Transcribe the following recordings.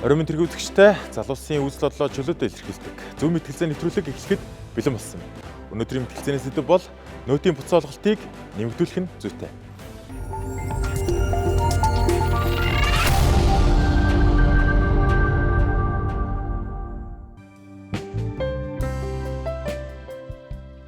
Оройн тэрэг үзэгчтэй залуусын үзэл бодлоо чөлөөтэй илэрхийлдэг. Зөв мэтгэлцээ нэвтрүүлэг эхлэхэд бэлэн болсон. Өнөөдрийн мэтгэлцээний сэдэв бол нөөтийн буцаа олголтыг нэмэгдүүлэх нь зүйтэй.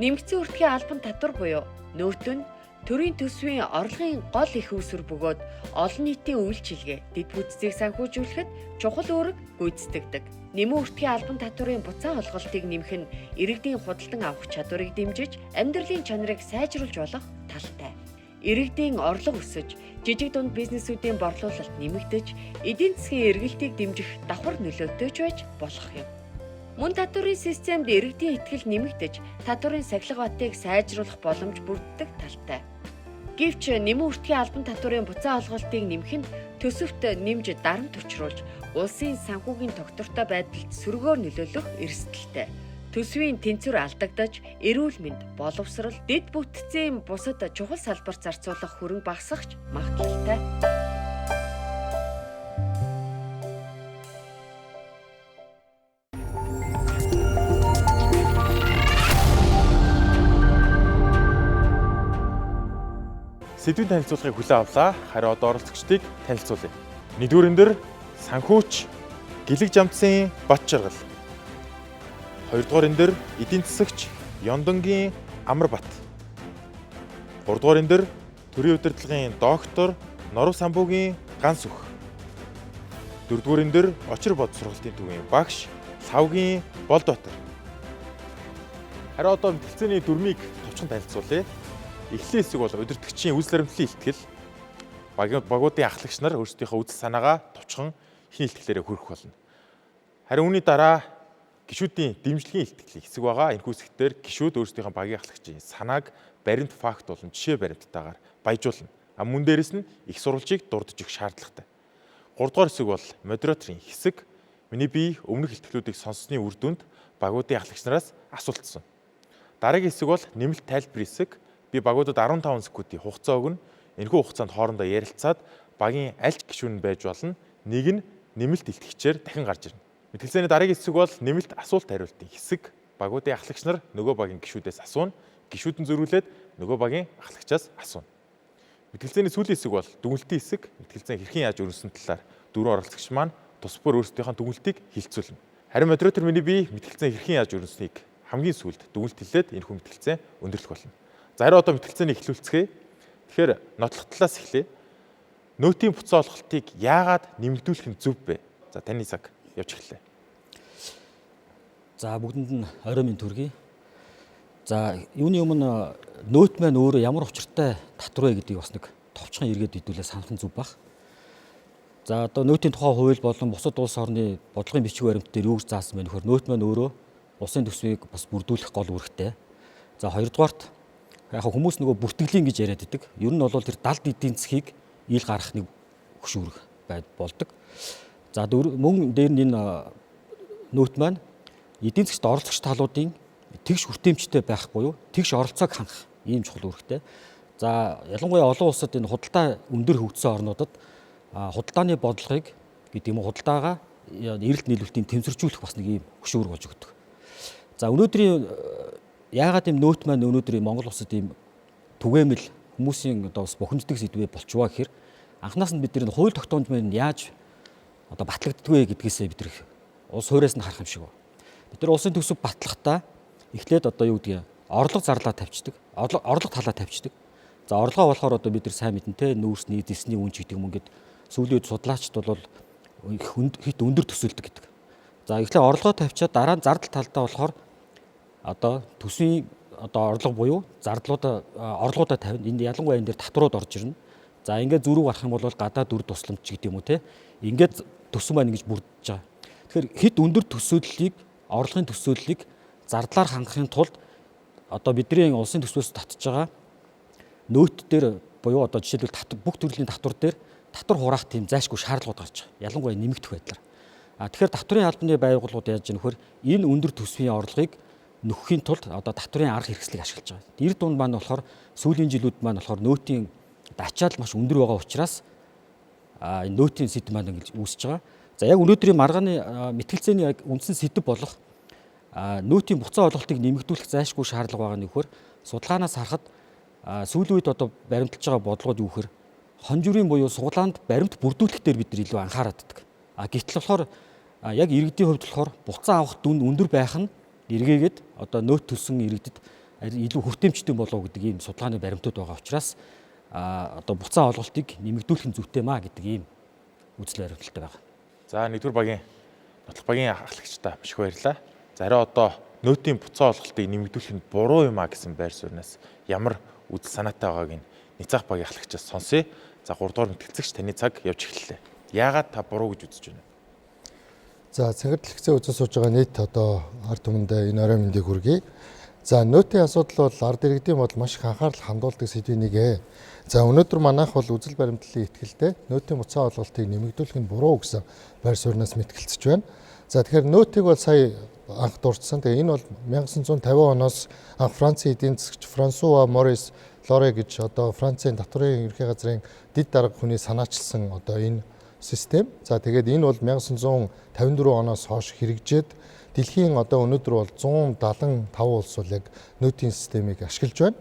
Нэмэгдсэн үртгийн албан татвар буюу нөөт нь төрийн төсвийн орлогын гол их үүсвэр бөгөөд олон нийтийн үйлчилгээ, дэд бүтцийг санхүүжүүлэхэд чухал үүрэг гүйцэтгэдэг. Нэмэн үртгийн албан татварын буцаа олголтыг нэмэх нь иргэдийн худалдан авах чадварыг дэмжиж, амьдралын чанарыг сайжруулж болох талтай. Иргэдийн орлого өсөж, жижиг дунд бизнесүүдийн борлуулалт нэмэгдэж, эдийн засгийн эргэлтийг дэмжих давхар нөлөөтэй ч байж болох юм. Мөн татварын системд иргэдийн итгэл нэмэгдэж, татварын сахилга батыг сайжруулах боломж бүрддэг талтай. Гэвч нэмэн үртгийн албан татварын буцаа олголтыг нэмэх нь төсөвт нэмж дарамт учруулж, улсын санхүүгийн тогтвортой байдалд сөргөөр нөлөөлөх эрсдэлтэй. Төсвийн тэнцвэр алдагдаж, эрүүл мэнд, боловсрол, дэд бүтцийн бусад чухал салбарт зарцуулах хөрөнгө багасгах магадлалтай. Сэдвийн танилцуулгыг хүлээн авлаа. Харин одоо оролцогчдыг танилцуулъя. Нэгдүгээр дээр санхүүч Гэлэг Жамцын Бат Жаргал. Хоёрдугаар дээр эдийн засагч Ёндонгийн Амар Бат. Гуравдугаар дээр төрийн удирдлагын доктор Норов Самбуугийн Ганс Үх. Дөрөвдүгээр дээр Очир бод сургалтын төвийн багш Лавгийн Болдбатар. Харин одоо мэтгэлцээний дүрмийг товчхон танилцуулъя. Эхлээ хэсэг бол удирдагчийн үйлс баримтлалын ихтгэл, багуудын ахлагч нар өөрсдийнхөө үзэл санаагаа товчхон хин ихтгэлээрээ хүргэх болно. Харин үүний дараа гишүүдийн дэмжлэгийн ихтгэлийн хэсэг байгаа. Энэхүү хэсгээр гишүүд өөрсдийнхөө багийн ахлагчийн санааг баримт факт болон жишээ баримттайгаар баяжуулна. Мөн дээрэс нь их сурвалжийг дурдж өгөх шаардлагатай. 3 дугаар хэсэг бол модераторын хэсэг. Миний бие өмнөх ихтгэлүүдийг сонссны үр дүнд багуудын ахлагч нараас асуултсан. Дараагийн хэсэг бол нэмэлт тайлбар хэсэг. Би багуудад 15 секундын хугацаа өгнө. Энэхүү хугацаанд хоорондоо ярилцаад багийн аль ч гишүүн байж болно. Нэг нь нэмэлт илтгэгчээр дахин гарч ирнэ. Мэтгэлцээний дараагийн хэсэг бол нэмэлт асуулт хариултын хэсэг. Багуудын ахлагч нар нөгөө багийн гишүүдээс асууна. Гишүүд нь зөрүүлээд нөгөө багийн ахлагчаас асууна. Мэтгэлцээний сүүлийн хэсэг бол дүгнэлтийн хэсэг. Мэтгэлцээ хэрхэн яаж өрнөсөн талаар дөрвөн оролцогч маань тус бүр өөрсдийнхөө дүгнэлтийг хэлцүүлнэ. Харин модератор миний бие мэтгэлцээ хэрхэн яаж өрнөснийг хамгийн сүүлд дүгнэлт хэлээд энэхүү мэтгэлцээ өндөрлөх болно. За харин одоо мэтгэлцээнийг эхлүүлцгээе. Тэгэхээр нотлох талаас эхлэе. Нөөтийн буцаа олголтыг яагаад нэмэгдүүлэх нь зөв бэ? За таны цаг явж эхэллээ. За бүгдэнд нь орой минь төргий. За юуны өмнө нөөт маань өөрөө ямар учиртай татвар вэ гэдгийг бас нэг товчхон эргээд хэдүүлээ санах нь зөв баг. За одоо нөөтийн тухай хууль болон бусад улс орны бодлогын бичиг баримт дээр юу гэж заасан бэ нөхөр нөөт маань өөрөө улсын төсвийг бас бүрдүүлэх гол үүрэгтэй. За хоёрдугаарт яг хүмүүс нөгөө бүртгэлийн гэж яриад байдаг. Ер нь бол тэр далд эдийн засгийг ил гарах нэг хөшүүрэг болдог. За мөн дээр нь энэ нөөт маань эдийн засгт оролцогч талуудын тэгш хүртээмжтэй байх буюу тэгш оролцоог хангах ийм чухал үүрэгтэй. За ялангуяа олон улсад энэ худалдаа өндөр хөгжсөн орнуудад худалдааны бодлогыг гэдэг юм уу худалдаагаа эрэлт нийлүүлэлтийн тэмцэржүүлэх бас нэг ийм хөшүүрэг болж өгдөг. За өнөөдрийн яагаад ийм нөөт маань өнөөдөр Монгол улсад ийм түгээмэл хүмүүсийн одоо бас бухимддаг сэдвээ болчихваа гэхээр анхнаас нь бид нэр хууль тогтоомж маань яаж одоо батлагддгүй гэдгээсээ бид нэр улс хуuраас нь харах юм шиг байна. Бид нар улсын төсөв батлахдаа эхлээд одоо юу гэдгийг орлого зарлаа тавьчихдаг. Орлого талаа тавьчихдаг. За орлогоо болохоор одоо бид нар сайн мэднэ те нүүрс нийтсний үн ч гэдэг юм ингээд сүүлийн үед судлаачд бол хит өндөр төсөөлдөг гэдэг. За эхлээд орлогоо тавьчаад дараа нь зардал талдаа болохоор одоо төсвийн одоо орлого буюу орлогуудаа тавина. Энд ялангуяа энэ дээр татварууд орж ирнэ. За ингээд зүрх гарах юм бол гадаад дүр тусламж гэдэг юм уу те. Ингээд төсөв маань ингэж бүрдэж байгаа. Тэгэхээр хэд өндөр төсөөллийг орлогын төсөөллийг зардлаар хангахын тулд одоо бидний улсын төсвөөс татж байгаа нөөт дээр буюу одоо жишээлбэл бүх төрлийн татвар дээр татвар хураах тийм зайлшгүй шаардлагууд гарч байгаа. Ялангуяа нэмэгдэх байдлаар. Тэгэхээр татварын албаны байгууллагууд яаж ийм нөхөр энэ өндөр төсвийн орлогыг нөхөхийн тулд одоо татварын арга хэрэгслийг ашиглаж байгаа. Эр дунд маань болохоор сүүлийн жилүүд маань болохоор нөөтийн ачаал маш өндөр байгаа учраас нөөтийн сэд маань ингэж үүсэж байгаа. За яг өнөөдрийн маргааны мэтгэлцээний яг үндсэн сэдэв болох нөөтийн буцаа олголтыг нэмэгдүүлэх зайлшгүй шаардлага байгаа нь юу гэхээр судалгаанаас харахад сүүлийн үед одоо баримталж байгаа бодлогод юу гэхээр хонжирын буюу суглаанд баримт бүрдүүлэх дээр бид нар илүү анхаарат байдаг. Гэтэл болохоор яг иргэдийн хувьд болохоор буцаа авах дүн өндөр байх нь эргээгээд одоо нөөт төлсөн иргэдэд илүү хүртээмжтэй болов гэдэг ийм судалгааны баримтууд байгаа учраас одоо буцаа олголтыг нэмэгдүүлэх нь зүйтэй маа гэдэг ийм үзэл баримталтай байгаа. За нэгдүгээр багийн нотлох багийн ахлагчдаа маш их баярлалаа. За арай одоо нөөтийн буцаа олголтыг нэмэгдүүлэх нь буруу юм а гэсэн байр сууриас ямар үзэл санаатай байгааг нь Ницах багийн ахлагчаас сонсъё. За 3 дугаар мэтгэлцэгч таны цаг явж эхэллээ. Яагаад та буруу гэж үзэж байна? За цэнгэрлэгцээ үзэн сууж байгаа нийт одоо ард түмэндээ энэ орой мэндийг хүргэе. За нөөтийн асуудал бол ард иргэдийн бол маш их анхаарал хандуулдаг сэдвийн нэг. За өнөөдөр манайх бол үзэл баримтлалын итгэлтэй нөөтийн буцаа олголтыг нэмэгдүүлэх нь буруу гэсэн байр сууриас мэтгэлцэж байна. За тэгэхээр нөөтийг бол сая анх дурдсан. Тэгээ энэ бол 1950 оноос анх Францын эдийн засагч Франсуа Морис Лоре гэж одоо Францын татварын ерхий газрын дэд дарга хүний санаачилсан одоо энэ систем. За тэгээд энэ бол 1954 оноос хойш хэрэгжээд дэлхийн одоо өнөөдөр бол 175 улс бол яг нөөтийн системийг ашиглаж байна.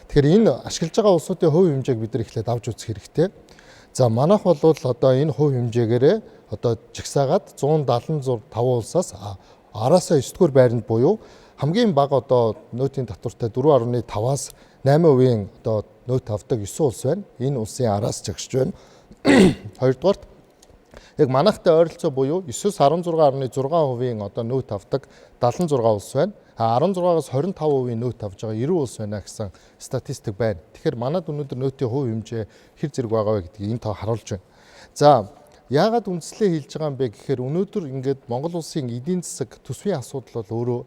Тэгэхээр энэ ашиглаж байгаа улсуудын хувь хэмжээг бид нар эхлээд авч үзэх хэрэгтэй. За манайх бол одоо энэ хувь хэмжээгээрээ одоо жигсаагаад 176 улсаас араасаа 9-р байранд буюу хамгийн бага одоо нөөтийн татвартай 4.5-аас 8% одоо нөөт авдаг 9 улс байна. Энэ улсын араас жагсаж байна. Хоёрдугаарт яг манайхтай ойролцоо буюу 9-с 16.6% одоо нөөт авдаг 76 улс байна. 16-аас 25% нөөт авж байгаа 90 улс байна гэсэн статистик байна. Тэгэхээр манайд өнөөдөр нөөтийн хувь хэмжээ хэр зэрэг байгаа вэ гэдгийг энэ тоо харуулж байна. За яагаад үндслээ хийж байгаа юм бэ гэхээр өнөөдөр ингээд Монгол улсын эдийн засаг төсвийн асуудал бол өөрөө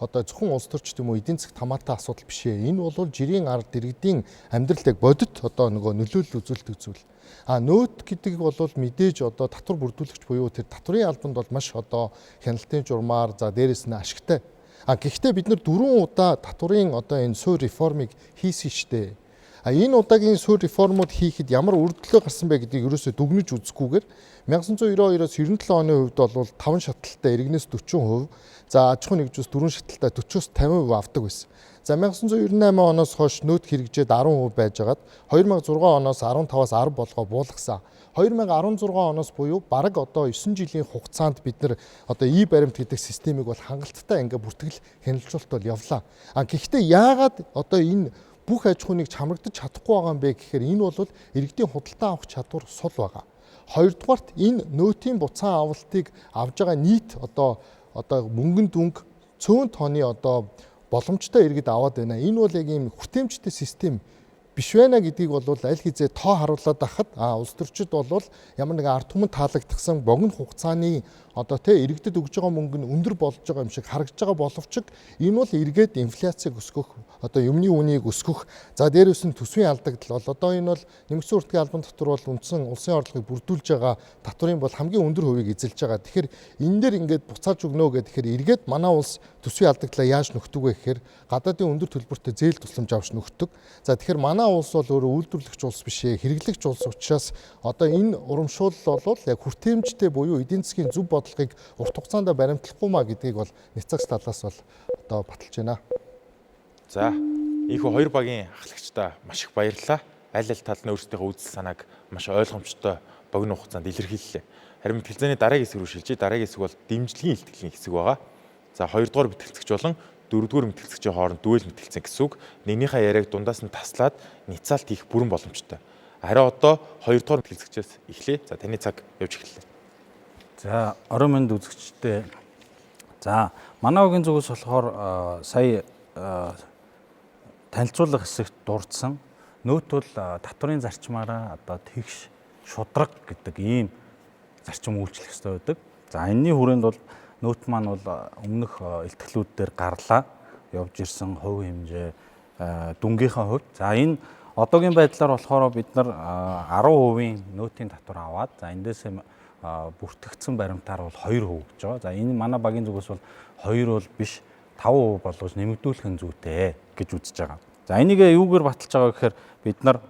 одоо зөвхөн улс төрч юм уу эдийн засагт хамаатай асуудал биш ээ. Энэ бол жирийн ард иргэдийн амьдралыг бодит одоо нөгөө нөлөөлөл үзүүлдэг зүйл. Нөөт гэдэг бол мэдээж одоо татвар бүрдүүлэгч буюу тэр татварын албанд бол маш одоо хяналтын журмаар за дээрэс нь ашигтай. Гэхдээ бид нар 4 удаа татварын одоо энэ суурь реформыг хийсэн штэ. Энэ удаагийн суурь реформууд хийхэд ямар үр төлөө гарсан бэ гэдгийг ерөөсөө дүгнэж үзэхгүйгээр 1992-оос 97 оны хувьд бол 5 шаталтай иргэнээс 40%, за аж ахуйн нэгжээс 4 шаталтай 40-с 50% авдаг байсан. За 1998 оноос хойш нөөт хэрэгжээд 10% байжгаад 2006 оноос 15-аас 10 болгоо буулгасан. 2016 оноос буюу бараг одоо 9 жилийн хугацаанд бид нар одоо баримт гэдэг системийг бол хангалттай ингээ бүртгэл хяналтжуулалт бол явлаа. Гэхдээ яагаад одоо энэ бүх аж ахуйныг чамрагдаж чадахгүй байгаа юм бэ гэхээр энэ бол иргэдийн худалдан авах чадвар сул байгаа. Хоёрдугаарт энэ нөөтийн буцаан авалтыг авж байгаа нийт одоо мөнгөн дүнг цөөн тооны одоо боломжтой иргэд аваад байна. Энэ бол яг ийм хүртээмжтэй систем биш байна гэдгийг бол аль хэзээ тоо харуулад байхад улс төрчид бол ямар нэгэн ард түмэнд таалагдсан богино хугацааны одоо иргэдэд өгж байгаа мөнгө нь өндөр болж байгаа юм шиг харагдж байгаа боловч энэ бол эргээд инфляцийг өсгөх одоо юмны үнийг өсгөх за дээрээс нь төсвийн алдагдал бол одоо энэ бол нэмэгдсэн үртгийн албан татвар бол үндсэн улсын орлогыг бүрдүүлж байгаа татварын бол хамгийн өндөр хувийг эзэлж байгаа. Тэгэхээр энэ дээр ингээд буцааж өгнө гэхээр эргээд манай улс төсвийн алдагдлаа яаж нөхдөг вэ гэхээр гадаадын өндөр төлбөртэй зээл тусламж авч нөхдөг. За тэгэхээр манай улс бол өөрөө үйлдвэрлэгч улс биш ээ, хэрэглэгч улс учраас одоо энэ урамшуулал бол яг хүртээмжтэй буюу эдийн засгийн зөв бодлогыг урт хугацаанд баримтлахгүй маа гэдгийг бол Ницахс талаас бол одоо баталж байна. За, ийхүү хоёр багийн ахлагчдаа маш их баярлалаа. Аль талын өөрсдийнхөө үзэл санааг маш ойлгомжтой богино хугацаанд илэрхийллээ. Харин мэтгэлцээний дараагийн хэсэг рүү шилжиж, дараагийн хэсэг бол дэмжлэгийн илтгэлийн хэсэг байгаа. За, 2 дугаар мэтгэлцэгч болон 4 дугаар мэтгэлцэгчийн хооронд дүүл мэтгэлцэн гэсэн үг. Нэгнийхээ яриаг дундаас нь таслаад ницаалт хийх бүрэн боломжтой. Харин одоо 2 дугаар мэтгэлцэгчээс эхлэе. За, таны цаг явж эхэллээ. За, орон мэнд үзэгчтэй. За, манай угийн зүгээс болохоор сая танилцуулга хэсэгт дурдсан нөөт бол татварын зарчмаараа одоо тэгш шудраг гэдэг ийм зарчим үйлчлэх ёстой байдаг. За, энэний хүрээнд бол нөөт маань бол өмнөх илтгэлүүд дээр гарлаа явж ирсэн хувь хэмжээ дүнгийнхаа хувьд. За, энэ одоогийн байдлаар болохоор бид нар 10% нөөтийн татвар аваад за эндээс бүртгэгдсэн баримтаар бол 2% гэж байгаа. За, энэ манай багийн зүгээс бол 2 бол биш 5% болгож нэмэгдүүлэх нь зүйтэй гэж үзэж байгаа. За, энийг юугаар баталж байгаа гэхээр бид нар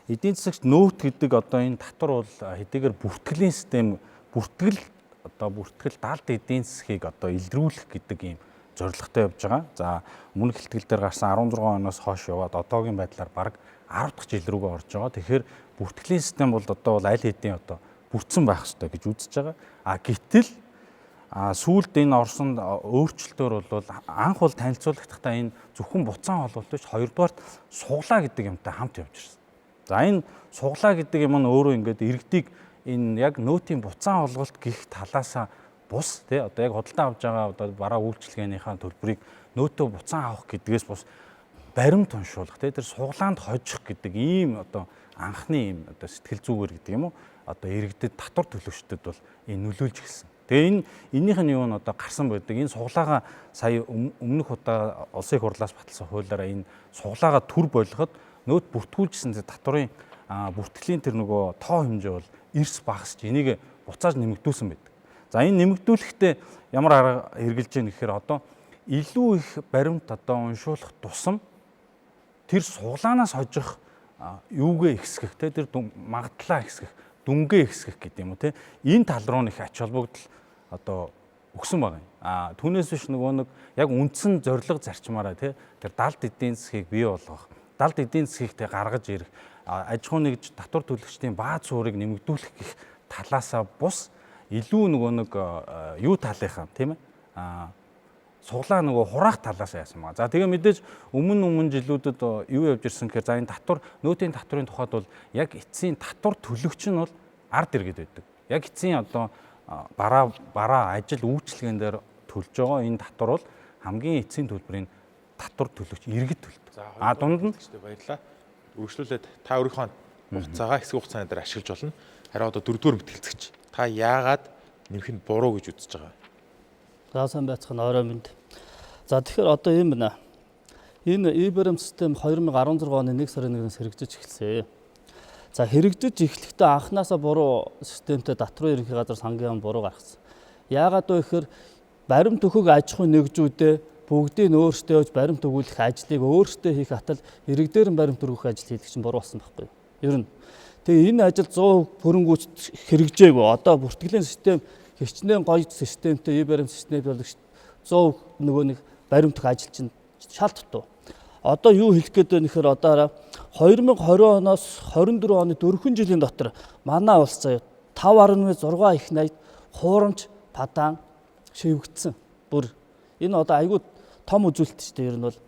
эдийн засагт нөөт гэдэг одоо энэ татвар бол хэдийгээр бүртгэлийн систем бүртгэл даалт эдийн засгийг одоо илрүүлэх гэдэг ийм зорилготой явж байгаа. За өмнөх хэлтгэл дээр гарсан 16 оноос хойш яваад одоогийн байдлаар бараг 10 дахь жил рүүгээ орж байгаа. Тэгэхээр бүртгэлийн систем бол одоо аль хэдийн одоо бүрдсэн байх ёстой гэж үзэж байгаа. Гэтэл сүүлд энэ орсон өөрчлөлтөөр бол анх бол танилцуулахдаа энэ зөвхөн буцаан холболт биш, хоёрдугаарт суглаа гэдэг юмтай хамт явж ирсэн. За энэ суглаа гэдэг юм нь өөрөө ингээд иргэдийг энэ яг нөөтийн буцаан холболт гэх талаасаа бус тий одоо яг худалдаа авж байгаа одоо бараа үйлчилгээнийхээ төлбөрийг нөөтөө буцаан авах гэдгээс бус баримт уншуулах тий тэр суглаанд хожих гэдэг ийм одоо анхны ийм одоо сэтгэл зүгээр гэдэг юм уу одоо иргэдэд татвар төлөгчдөд бол энэ нөлөөлж эхэлсэн. Тэгээ эннийх нь юу нь одоо гарсан байдаг. Энэ суглаагаа сая өмнөх удаа улсын их хурлаас баталсан хуулиараа энэ суглаагаа төр болгоход нөөт бүртгүүлжсэн татварын бүртгэлийн тэр нөгөө тоо хэмжээ бол эрс багасч энийг буцааж нэмэгдүүлсэн байдаг. За энэ нэмэгдүүлэхдээ ямар арга хэрэгжилж яах гэхээр одоо илүү их баримт одоо уншуулах тусам тэр суглаанаас хожих юугээ ихсгэх те тэр магадлаа ихсгэх дүнгээ ихсгэх гэдэг юм уу те энэ тал руу их ач холбогдол одоо өгсөн байгаа юм. Түүнээс биш нөгөө нэг яг үндсэн зорилго зарчмаараа те тэр далд эдийн засгийг бий болгох, далд эдийн засгийг те гаргаж ирэх, аж ахуй нэгж татвар төлөгчдийн бааз суурийг нэмэгдүүлэх гэх талаасаа бус илүү нөгөө нэг юу талынхаа тийм ээ суглаа нөгөө хураах талаас яасан байгаа. За тэгээ мэдээж өмнө жилүүдэд юу явж ирсэн гэхээр за энэ татвар нөөтийн татврын тухайд бол яг эцсийн татвар төлөгч нь бол ард иргэд байдаг. Яг эцсийн одоо бараа ажил үйлчилгээн дээр төлж байгаа энэ татвар бол хамгийн эцсийн төлбөрийн татвар төлөгч иргэд төлдөг. Дунд нь баярлалаа. Үргэлжлүүлээд та өөрийнхөө хугацаагаа хэсэг хугацааны дээр ашиглаж болно. Харин одоо дөрөвдүгээр мэтгэлцэгч та яагаад нэмэх нь буруу гэж үзэж байгаа вэ? За сайн байцгаана орой минь. За тэгэхээр одоо юм байна. Энэ e-баримт систем 2016 оны 1 сарын 1-ээс хэрэгжиж эхэлсэн. За хэрэгжиж эхлэхдээ анханасаа буруу системтэй татврын ерөнхий газар сангийн яам буруу гаргасан. Яагаад вэ гэхээр баримт өгөх аж ахуйн нэгжүүдээ бүгдийг өөрсдөө явж баримт өгүүлэх ажлыг өөрсдөө хийх атал иргэдээр баримт өргөх ажил хийх чинь буруу болсон байхгүй юу? Ер нь. Тэгээ энэ ажил 100% хөрөнгөжт хэрэгжээгүй. Одоо бүртгэлийн систем хичнээн гоё системтэй e-баримт системтэй болгож 100% нөгөө нэг баримт өгөх ажил чинь шал дутуу. Одоо юу хэлэх гээд байна гэхээр одоо 2020 оноос 24 оны 4 жилийн дотор манай улс заяа 5.6 их найд хуурамч падаан шивгдсэн. Бүр энэ одоо айгүй том үзүүлэлт шүү дээ ер нь бол.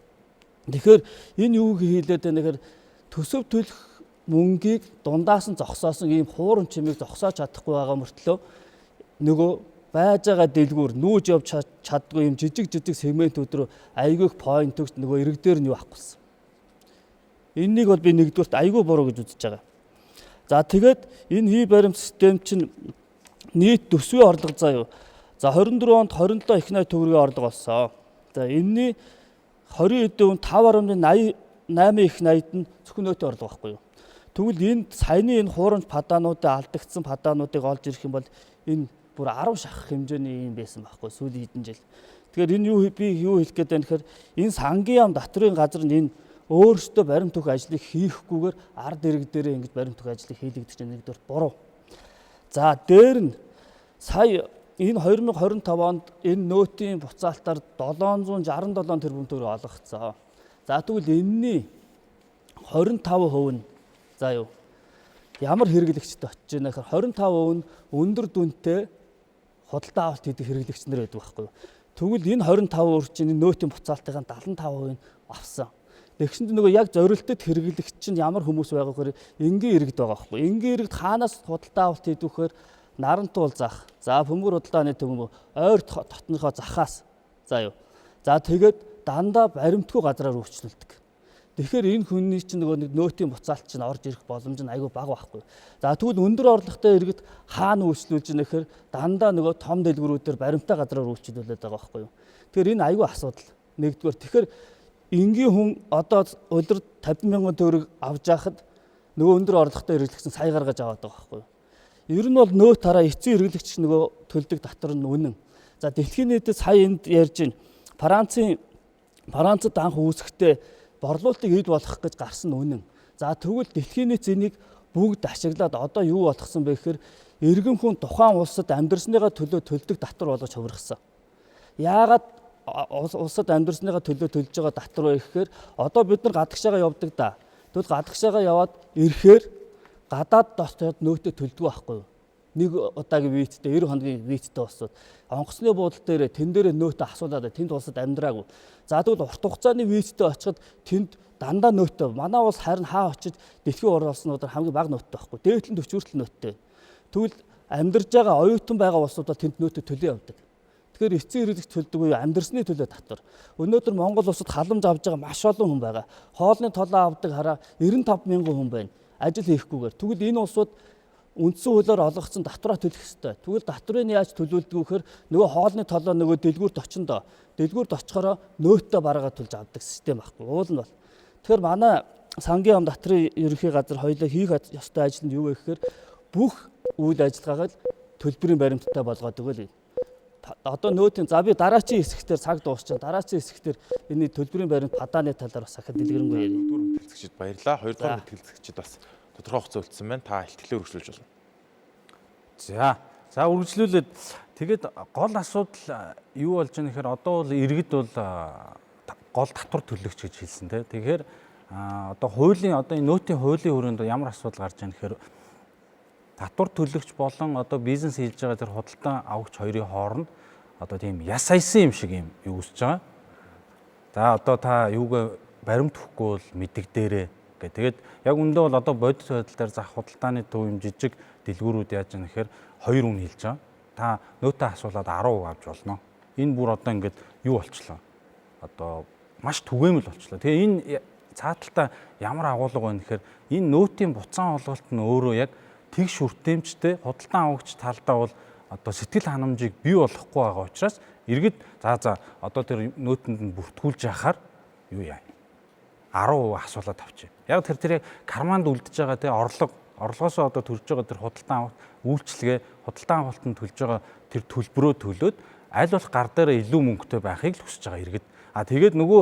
Тэгэхээр энэ юу хийлээд байна гэхээр төсөв төлөх мөнгийг дундаас нь зогсоосон ийм хуурам чимээг зогсоож чадахгүй байгаа мөртлөө нөгөө байж байгаа дэлгүүр нүүж явж чаддгүй юм жижиг сегментүүд рүү айгүйх point өгч нөгөө иргэдээр нь юу авахгүйсэн. Эннийг бол би нэгдүгürt айгүй буруу гэж үзэж байгаа. За тэгээд энэ e-баримт систем чинь нийт төсвийн орлого заяа. За 24 онд 27 их найд төгрөгийн орлого болсон. За энэний 20 эдийн 5.88 их найд нь зөвхөн нөөтийн орлого байхгүй юу? Тэгвэл энэ саяны энэ хуурамч падаануудыг алдагдсан падаануудыг олж ирэх юм бол энэ бүр 10 шахах хэмжээний юм байсан байхгүй сүүлийн хэдэн жил. Тэгэхээр энэ би юу хэлэх гээд байна гэхээр энэ сангийн яам татврын газар нь энэ өөрсдөө баримт өгөх ажлыг хийхгүйгээр ард иргэдээрээ ингэж баримт өгөх ажлыг хийлэгдэж байгаа нэгдүгээр буруу. За дээр нь сая энэ 2025 онд энэ нөөтийн буцаалтаар 767 тэрбум төгрөг олгогдсон. За тэгвэл энэний 25% нь за юу ямар хэрэглэгчтэй очиж байна гэхээр 25% нь өндөр дүнтэй худалдаа авалт хийдэг хэрэглэгч нар байдаг байхгүй юу. Тэгвэл энэ 25% үржиний нөөтийн буцаалтын 75% нь авсан. Тэгсэн чинь нөгөө яг зорилттой хэрэглэгч чинь ямар хүмүүс байгаа гэхээр энгийн иргэд байгаа байхгүй. Энгийн иргэд хаанаас худалдаа авалт хийдэг вэхээр нарантуул зах. За бөмбөр худалдааны төв ойр дотныхоо захаас. За юу. За тэгээд дандаа баримтгүй газраар өөрчлөлдөг. Тэгэхээр энэ хүний чинь нөгөө нэг нөөтийн буцаалт чинь орж ирэх боломж нь айгүй бага байхгүй. За тэгвэл өндөр орлоготой иргэд хаана үйлчлүүлж байгаа гэхээр дандаа нөгөө том дэлгүүрүүдээр баримттай газраар үйлчлүүлээд байгаа байхгүй юу. Тэгэхээр энэ айгүй асуудал. Нэгдүгээр тэгэхээр энгийн хүн одоо өдөрт 50,000 төгрөг авч яхад нөгөө өндөр орлоготой хэрэглэгч сая гаргаж аваад байгаа байхгүй юу. Ер нь бол нөөт хараа эцсийн хэрэглэгч нөгөө төлдөг татвар нь үнэн. За дэлхийн нийтэд сая энд ярьж байна. Францад анх үүсэхдээ борлуулалтыг ил болгох гэж гарсан үнэн. За тэгвэл дэлхийн нийт энийг бүгд ашиглаад одоо юу болгосон бэ гэхээр иргэн хүн тухайн улсад амьдрсныгаа төлөө төлдөг татвар болгож хувиргасан. Яагаад улсад амьдрсныгаа төлөө төлж байгаа татвар вэ гэхээр одоо бид нар гадагшаага явдаг да. Тэгвэл гадагшаага яваад ирэхээр гадаад дотоод нөөтө төлдөг байхгүй юу? Нэг удаагийн визтэй 90 хоногийн визтэй болсод онгоцны буудлын дээр тэн дээр нөөтө асуулаад тэнд улсад амьдраагүй. За тэгвэл урт хугацааны визтэй очиход тэнд дандаа нөөтө. Манай улс харин хаа очиж дэлхийн оролцоонуудаар хамгийн бага нөөттэй байхгүй. Дээдлэн 40 хүртэл нөөттэй. Тэгвэл амьдарж байгаа оюутан байгаа улсуудад тэнд нөөтө төлөө явдаг. Тэгэхээр эцсийн хэрэглэгч төлдөг буюу амьдрсны төлөө татвар. Өнөөдөр Монгол улсад халамж авж байгаа маш олон хүн байгаа. Хоолны толоо авдаг хараа 95 мянган хүн байна. Ажил хийхгүйгээр. Тэгвэл энэ улсууд үндсэн хуулиар олгогдсон татвараа төлөх ёстой. Тэгвэл татврыг яаж төлөвлөдөг вэ гэхээр нөгөө хоолны толоо нөгөө дэлгүүрт очиндоо. Дэлгүүрт очихороо нөөттэй бараагаа төлж авдаг систем байхгүй. Уул нь бол. Тэгэхээр манай сангийн ам татрын ерөнхий газар хоёулаа хийх ёстой ажил нь юу вэ гэхээр бүх үйл ажиллагаагаа төлбөрийн баримттай болгоод өгөөл. Одоо нөөтийн за би дараачийн хэсэгтэр цаг дуусчихсан. Дараачийн хэсэгтэр энэ төлбөрийн баримт падааны талаар бас ахад дэлгэрэнгүй ярив. Дөрөв мэтгэлцэгчид баярлалаа. Хоёрдугаар мэтгэлцэгчид бас тодорхой хугацаа үлдсэн байна. Та ихтгэлээр үргэлжлүүлж болно. За үргэлжлүүлээд тэгээд гол асуудал юу болж байгаа нэхэр одоо бол иргэд бол гол татвар төлөгч гэж хэлсэн тийм. Тэгэхээр одоо хуулийн одоо энэ нөөтийн хуулийн хүрээнд ямар асуудал гарч байгаа нэхэр татвар төлөгч болон одоо бизнес хийж байгаа тэр худалдан авагч хоёрын хооронд одоо тийм яс аясан юм шиг юм юу үүсэж байгаа. За одоо та юугаа баримт өгөхгүй бол мэдэгдээрээ гэх. Тэгээд яг үндэ бол одоо бодит байдал дээр зах худалдааны төв юм жижиг дэлгүүрүүд яаж байгаа нэхэр 2 үн хэлж байгаа. Та нөөтөө асуулаад 10% авч болно. Энэ бүр одоо ингээд юу болчлоо. Одоо маш түгээмэл болчлоо. Тэгээ энэ цааталтаа ямар агуулга байна гэхээр энэ нөөтийн буцаан олголт нь өөрөө яг тэгш хүртээмжтэй худалдан авагч талдаа бол одоо сэтгэл ханамжийг бий болгохгүй байгаа учраас иргэд за одоо тэр нөөтөнд нь бүртгүүлж яхаар юу яа 10% асуулаад авчих. Яг тэр карманд үлдэж байгаа те орлогоосоо одоо төрж байгаа тэр худалдан авалт үйлчлэгээ худалдан авалтанд төлж байгаа тэр төлбөрөө төлөөд аль болох гар дээр илүү мөнгөтэй байхыг л хүсэж байгаа иргэд. Тэгээд нөгөө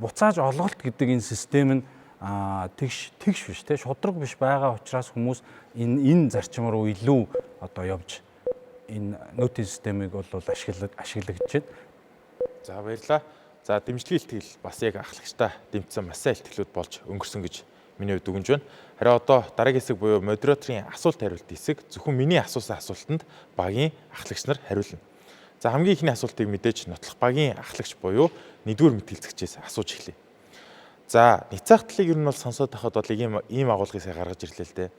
буцааж олголт гэдэг энэ систем нь тэгш биш те шудраг биш байгаа учраас хүмүүс энэ зарчим руу илүү одоо явж энэ нөөтийн системийг бол ашиглагч байна. За баярлалаа. За дэмжлэгийн ихтгэл бас яг ахлагчтай дэмжсэн маш сайн ихтгэлүүд болж өнгөрсөн гэж миний хувьд дүгнж байна. Харин одоо дараагийн хэсэг буюу модераторын асуулт хариулт хэсэг зөвхөн миний асуусан асуултанд багийн ахлагч нар хариулна. За хамгийн ихний асуултыг мэдээж нотлох багийн ахлагч буюу 1-р мэтгэлцэгчээс асууж эхлэе. За няцаах талыг ер нь бол сонсоод тахад бол ийм агуулгыг сайн гаргаж ирлээ л дээ.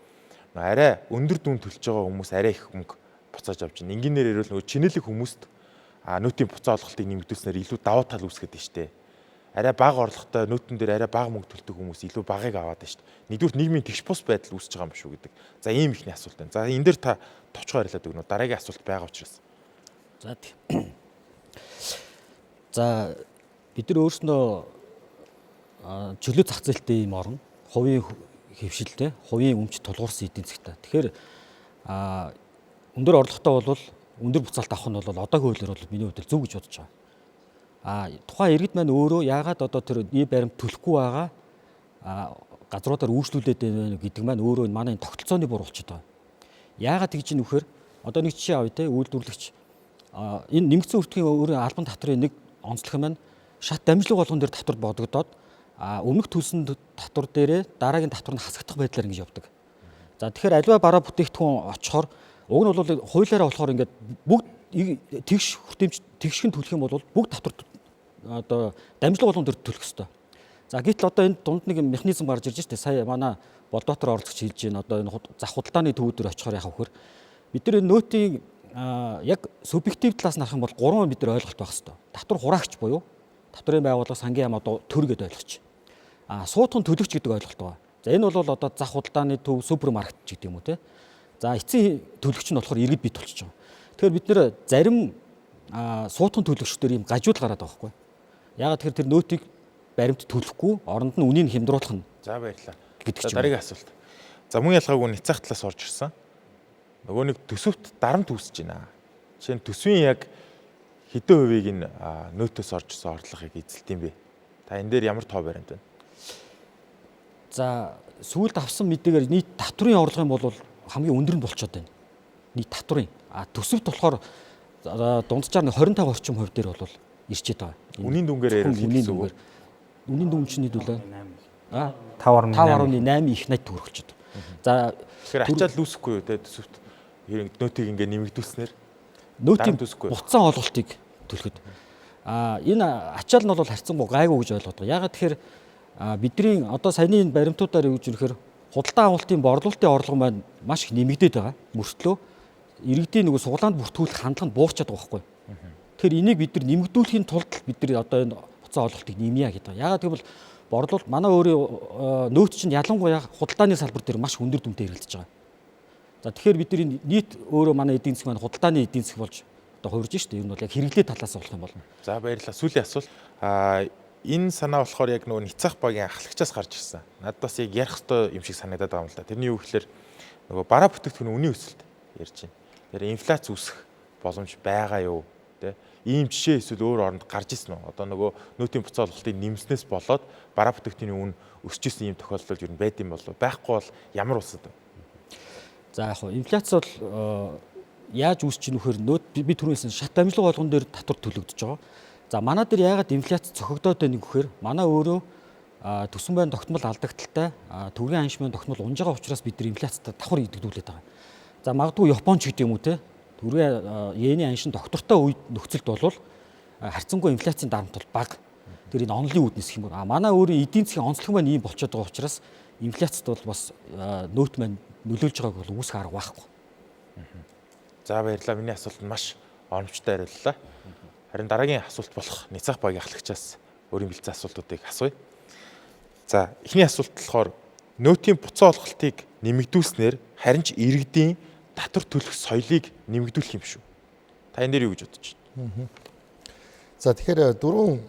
Арай өндөр дүн төлж байгаа хүмүүс арай их мөнгө буцааж авч байна. Энгийнээр ирвэл нөгөө чинэлэг хүмүүст нөөтийн буцаа олголтыг нэмэгдүүлснээр илүү давуу тал үүсгээд байна шүү дээ. Арай бага орлоготой нөөтөн дээр арай бага мөнгө төлдөг хүмүүс илүү багыг аваад байна шүү дээ. Нэгдүгээр нийгмийн тэгш бус байдал үүсэж байгаа юм шүү гэдэг. За ийм ихний асуулт байна. За энэ дээр та товчхон харилцаад өгнө. Дараагийн асуулт байгаа учраас. За тийм. За бид нар өөрснөө чөлөө зах зээлтэй юм орно. Хувийн хэвшилтэй, хувийн өмч тулгуурсан эдийн засгтай. Тэгэхээр өндөр орлоготой бол өндөр буцаалт авах нь бол одоогийн хуулиар бол миний хувьд зөв гэж бодож байгаа. Тухайн иргэд маань өөрөө яагаад одоо тэр ийм баримт төлөхгүй байгаа газруудаар үйлчлүүлээд байна гэдэг маань өөрөө манай тогтолцооны бур болчиход байгаа. Яагаад тэгж ийм вэхээр одоо нэг жишээ авъя те үйлдвэрлэгч энэ нэмэгдсэн өртгийн өөрийн албан татврын нэг онцлог маань шат дамжлаг болгон дээр татвар бодогдоод өмнөх төлсөн татвар дээрээ дараагийн татвар нь хасагдах байдлаар ингэж явдаг. За тэгэхээр аливаа бараа бүтээгдэхүүн очихоор уг нь бол хуулиараа болохоор ингээд бүгд тэгш хүртээмж тэгшгэн төлөх юм бол бүгд татвар одоо дамжлаг болгон дээр төлөх ёстой. За гэтэл одоо энэ дунд нэг механизм гарч ирж штэ сая манай болдоотор оролцогч хэлж байна. Одоо энэ зах худалдааны төвөдөр очихоор яхав хөр бид нар нөөтийн яг субъектив талаас нь харах юм бол 3 бид нар ойлголт байх ёстой. Татвар хураагч буюу татврын байгууллага сангийн яам одоо төр гэдээ ойлгоч. Суутхан төлөгч гэдэг ойлголт байгаа. За энэ бол одоо зах худалдааны төв супермаркет ч гэдэг юм уу те. За эцсийн төлөгч нь болохоор иргэд бий толчж байгаа. Тэгэхээр бид нэр зарим суутхан төлөгчдөр ийм гажууд гараад байгаа байхгүй. Ягаад тэгэхээр тэр нөөтийг баримт төлөхгүй оронд нь үнийг хямдруулах нь. За баярлалаа. Гэдэг чинь. Дараагийн асуулт. За мөн ялгаагүй няцаах талаас орж ирсэн. Нөгөө нэг төсөвт дарамт үүсэж байна. Жишээ нь төсвийн яг хэдэн хувийг нь нөөтөөс оржсон орлогыг эзэлт юм бэ? Та энэ дээр ямар тоо баримт байна? За сүүлд авсан мэдээгээр нийт татврын орлого юм бол хамгийн өндөр нь болчиход байна. нийт татврын. Төсөвт болохоор дунджаар 25 орчим хувь дээр бол ирчээд байгаа. Үнийн дүнгээр ярил хэлсэн үг. Үнийн дүн чинь нийлүүлээ 5.8 их найд төгрөгч. За тэгэхээр ачаал лүүсэхгүй юу те төсөвт нөөтийг ингээ нэмэгдүүлснээр нөөтийн төсөхгүй. буцаан олголтыг төлөхөд энэ ачаал нь бол харьцангуй гайгүй гэж ойлгоод байгаа. Ягаад тэгэхээр бидний одоо саяны баримтуудаар юу гэж ирэхээр худалдаа авалтын борлуулалтын орлого маань маш их нэмэгдээд байгаа. Мөртлөө иргэдийн нөгөө суглаанд бүртгүүлэх хандлага нь буурчаад байгаа байхгүй. Тэгэхээр энийг бид нар нэмэгдүүлэхийн тулд бид нар одоо энэ буцаан олголтыг нэмье гэдэг. Ягаад гэвэл борлуулалт манай өөрийн нөөц чинь ялангуяа худалдааны салбар дээр маш өндөр дүнтэй хэрэлдэж байгаа. За тэгэхээр бидний нийт өөрөө манай эдийн засаг маань худалдааны эдийн засаг болж одоо хувирж штэ. Энэ бол яг хэрэглээ талаас болох юм бол. За баярлалаа. Сүүлийн асуулт. Энэ санаа болохоор яг нөгөө Ницах багийн ахлагчаас гарч ирсэн. Надад бас яг ярих ёстой юм шиг санагдаад байгаа юм л да. Тэрний юу гэхээр нөгөө бараа бүтээгдэхүүн үнийн өсөлт ярьж байна. Тэр инфляц үүсэх боломж байгаа юу? Тэ? Ийм жишээ эсвэл өөр оронд гарч ирсэн үү? Одоо нөгөө нөөтийн буцаа олголтыг нэмснээс болоод бараа бүтээгдэхүүний үн өсөж исэн ийм тохиолдол ер нь байд юм болов? Байхгүй бол ямар улсад вэ? За яг хөө инфляц бол яаж үүсэж ийн вөхөр би түрүүнээс шат амжилга болгон дээр татвар төлөгдөж байгаа. За манай дээр яагаад инфляц цохигдоод байна гэхээр манай өөрөө төсвөн байрны тогтмол алдагдaltaй төгрөгийн аншмын тогтмол унж байгаа учраас бид нар инфляцтай давхар идэгдүүлээд байгаа. За магадгүй Японч гэдэг юм уу те төгрөгийн йений аншин доктортой үед нөхцөлд болвол харьцангуй инфляцийн дарамт бол бага. Тэр энэ онлын үүднээс гэх юм бол манай өөрийн эдийн засгийн онцлог маань ийм болчиход байгаа учраас инфляцид бол бас нөөт маань нөлөөлж байгааг бол үүсэх арга байхгүй. За баярлалаа. Миний асуултанд маш оновчтой хариуллаа. Харин дараагийн асуулт болох Ницах багийн ахлагчаас өөрийн бэлдсэн асуултуудыг асууя. За эхний асуулт болохоор нөөтийн буцаа олголтыг нэмэгдүүлснээр харин ч иргэдийн татвар төлөх соёлыг нэмэгдүүлэх юм шүү. Та энэ дээр юу гэж бодож байна? За тэгэхээр дөрвөн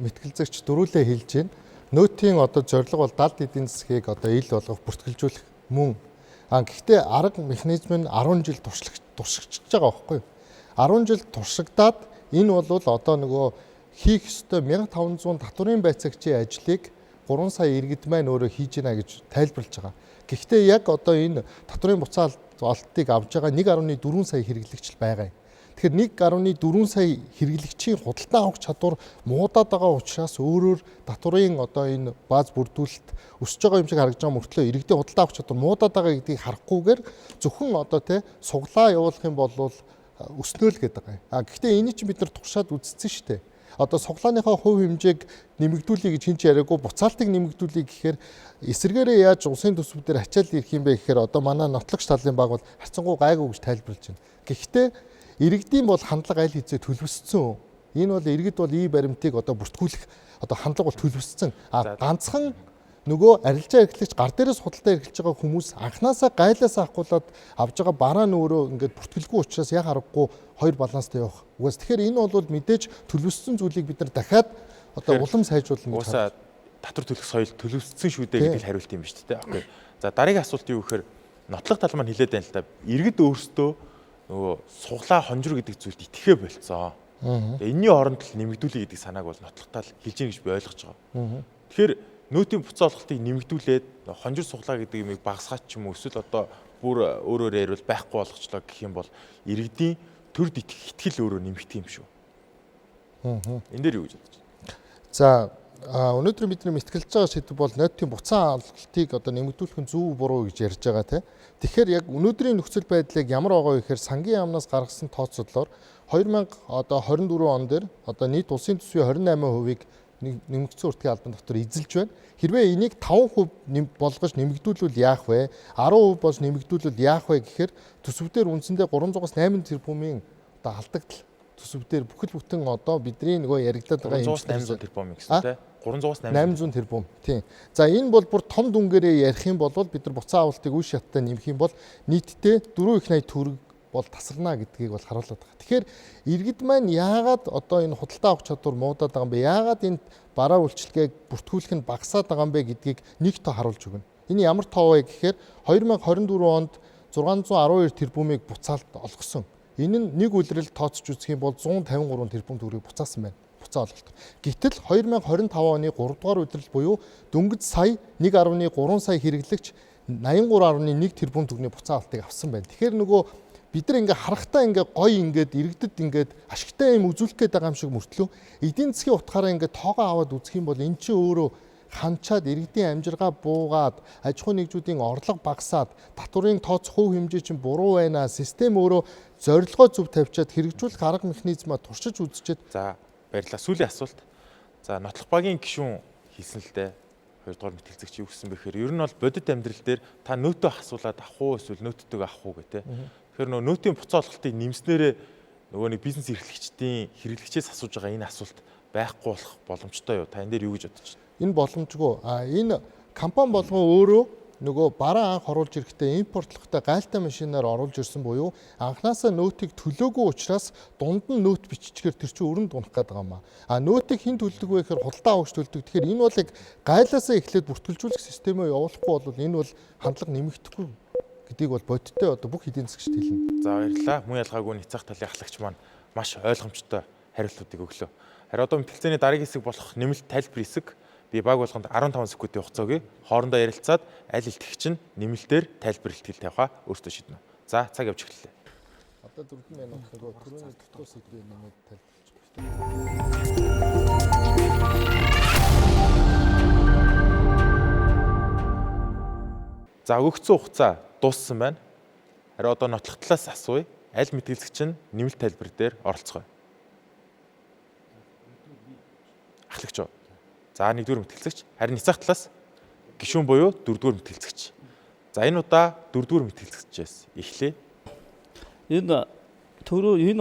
мэтгэлзэгч дөрүүлээ хэлж байна. Нөөтийн одоо зорилго бол далд эдийн засгийг одоо ил болгох, бүртгэлжүүлэх мөн. Гэхдээ арга механизм нь 10 жил туршигдж байгаа байхгүй юу? 10 жил туршигдаад энэ бол одоо нөгөө хийх ёстой 1500 татврын байцаагчийн ажлыг 3 сая иргэд маань өөрөө хийж гинэ гэж тайлбарлаж байгаа. Гэхдээ яг одоо энэ татврын буцаа олтыг авж байгаа 1.4 сая хэрэглэгч л байгаа юм. Тэгэхээр 1.4 сая хэрэглэгчийн худалдаа авах чадвар муудаад байгаа учраас өөрөөр татврын одоо энэ бааз бүрдүүлэлт өсөж байгаа юм шиг харагдаж байгаа мөртлөө иргэдийн худалдаа авах чадвар муудаад байгаа гэдгийг харахгүйгээр зөвхөн одоо суглаа явуулах юм бол өснөө л гэдэг байгаа. Гэхдээ энийг чинь бид нар туршаад үзсэн шүү дээ. Одоо суглааныхаа хувь хэмжээг нэмэгдүүлэе гэж хин ч яриаггүй буцаалтыг нэмэгдүүлэе гэхээр эсэргээрээ яаж улсын төсөв дээр ачаал ирэх юм бэ гэхээр одоо манай нотлогч талын баг бол харьцангуй гайгүй гэж тайлбарлаж байна. Гэхдээ иргэдийн бол хандлага аль хэзээ төлөвссөн. Энэ бол иргэд бол ий баримтыг одоо бүртгүүлэх одоо хандлага бол төлөвссөн. Ганцхан нөгөө арилжаа эрхлэгч гар дээрээс худалдаа эрхэлж байгаа хүмүүс анханасаа гайлаасаа ахгуулаад авж байгаа бараа нь өөрөө ингээд бүртгэлгүй учраас яг аргагүй хоёр баланстай явах. Угаас тэгэхээр энэ бол мэдээж төлөвссөн зүйлийг бид нар дахиад одоо улам сайжруулна гэж байна. Татвар төлөх соёл төлөвссөн шүү дээ гэдэг хариулт юм ба шүү дээ. Окей. За дараагийн асуулт юу гэхээр нотлох тал маань хэлээд байна л да. Иргэд өөрсдөө нөгөө суглаа хонжир гэдэг зүйлд итгэхээ болцсон. Энэний оронд л нэмэгдүүлэх гэдэг санааг бол нотлох тал хэлж ийн гэж би ойлгож байгаа. Тэгэхээр нөөтийн буцаа олголтыг нэмэгдүүлээд хонжир суглаа гэдэг юмыг багасгаач ч юм уу эсвэл одоо бүр өөрөөр ярил байхгүй болгочлоо гэх юм бол иргэдийн төрд итгэл өөрөө нэмэгдэх юм шүү. Энэ дээр юу гэж бодож байна? За өнөөдөр бидний мэтгэлж байгаа сэдв бол нөөтийн буцаа олголтыг одоо нэмэгдүүлэх нь зөв буруу гэж ярьж байгаа тийм. Тэгэхээр яг өнөөдрийн нөхцөл байдлыг ямар байгаа вэ гэхээр сангийн яамнаас гаргасан тооцоололоор 2024 он дээр одоо нийт улсын төсвийн 28%-ийг нэмэгдсэн үртгийн албан дотор эзэлж байна. Хэрвээ энийг 5% болгож нэмэгдүүлвэл яах вэ? 10% болж нэмэгдүүлвэл яах вэ гэхээр төсөвдөр үндсэндээ 300-аас 8 тэрбумын одоо алдагдал төсөвдөр бүхэл бүтэн одоо бидний нөгөө яригадаад байгаа юм 800 тэрбум гэсэн тийм 300-аас 800 тэрбум. Тийм. За энэ бол бүр том дүнгээрээ ярих юм бол бид нар буцаа авалтыг үе шаттай нэмэх юм бол нийтдээ 4 их 80 төгрөг бол тасарна гэдгийг бол харуулдаг байгаа. Тэгэхээр иргэд маань яагаад одоо энэ худалдаа авах чадвар муудаад байгаа юм бэ? Яагаад энэ бараа үйлчилгээг бүртгүүлэх нь багасаад байгаа юм бэ гэдгийг нэг тоо харуулж өгнө. Энэ ямар тоо вэ гэхээр 2024 онд 612 тэрбумыг буцаалт олгосон. Энэ нь нэг үлрэл тооцож үзэх юм бол 153 тэрбум төгрөгийг буцаасан байна. Буцаа олголт. Гэтэл 2025 оны 3 дугаар үлрэл буюу дөнгөж сая 1.3 сая хэрэглэгч 83.1 тэрбум төгрөгийн буцаа авалтыг авсан байна. Тэгэхээр нөгөө бид нар ингээ харахтаа ингээ гоё ингээд иргэдэд ингээд ашигтай юм үзүүлэх гээд байгаа юм шиг мөртлөө эдийн засгийн утгаараа ингээ тоогоо аваад үзэх юм бол эн чинь өөрөө ханчаад иргэдийн амжиргаа буугаад аж ахуй нэгжүүдийн орлого багасаад татврын тооцох хувь хэмжээ чинь буруу байна. Систем өөрөө зорилгоо зөв тавьчаад хэрэгжүүлэх арга механизмаа туршиж үзчихэд. За баярлалаа. Сүүлийн асуулт. За нотлох багийн гишүүн хийсэн л дээ. Хоёрдугаар мэтгэлцэгч юу гэсэн бэхээр ер нь бол бодит амьдрал дээр та нөөтөө асуулаад авах уу эсвэл нөөттэйг авах уу гэх тээ. Тэгэхээр нөгөө нөөтийн буцаа олголтыг нэмснээрээ нөгөө нэг бизнес эрхлэгчдийн хэрэглэгчээс асууж байгаа энэ асуулт байхгүй болох боломжтой юу? Та энэ дээр юу гэж бодож байна? Энэ боломжгүй. Энэ компани болгон өөрөө нөгөө бараа анх оруулж ирэхдээ импортлохтой гайлтай машинаар оруулж ирсэн буюу анханасаа нөөтийг төлөөгүй учраас дунд нь нөөт биччихээр тэр чинь өрөнд дунах гэдэг юм аа. Нөөтийг хэн төлдөг вэ гэхээр худалдаа авагч төлдөг. Тэгэхээр энэ болыг гайлаасаа эхлээд бүртгүүлжүүлэх системээ явуулахгүй бол энэ бол хандлага нэмэгдэхгүй гэдгийг бол бодиттой одоо бүх эдийн засгчид хэлнэ. За баярлалаа. Мөн ялгаагүй Ницах талын ахлагч маань маш ойлгомжтой хариултуудыг өглөө. Харин одоо мэтгэлцээний дараагийн хэсэг болох нэмэлт тайлбар хэсэг би баг болгонд 15 секундын хугацаа өгье. Хоорондоо ярилцаад аль илтгэгч нь нэмэлтээр тайлбар илтгэл тавихаа өөртөө шийднэ. За цаг явж эхэллээ. Одоо 4 минут нөгөө түрүүний дотор сэдвээ нэмээд тайлбарлаж байна. За өгөгдсөн хугацаа дууссан байна. Харин одоо нотлох талаас асууя. Аль мэтгэлцэгч нь нэмэлт тайлбар дээр оролцгоё. Ахлагч. За 1-р мэтгэлцэгч. Харин Ницах талаас гишүүн буюу 4-р мэтгэлцэгч. За энэ удаа 4-р мэтгэлцэгчээс эхлэе. Энэ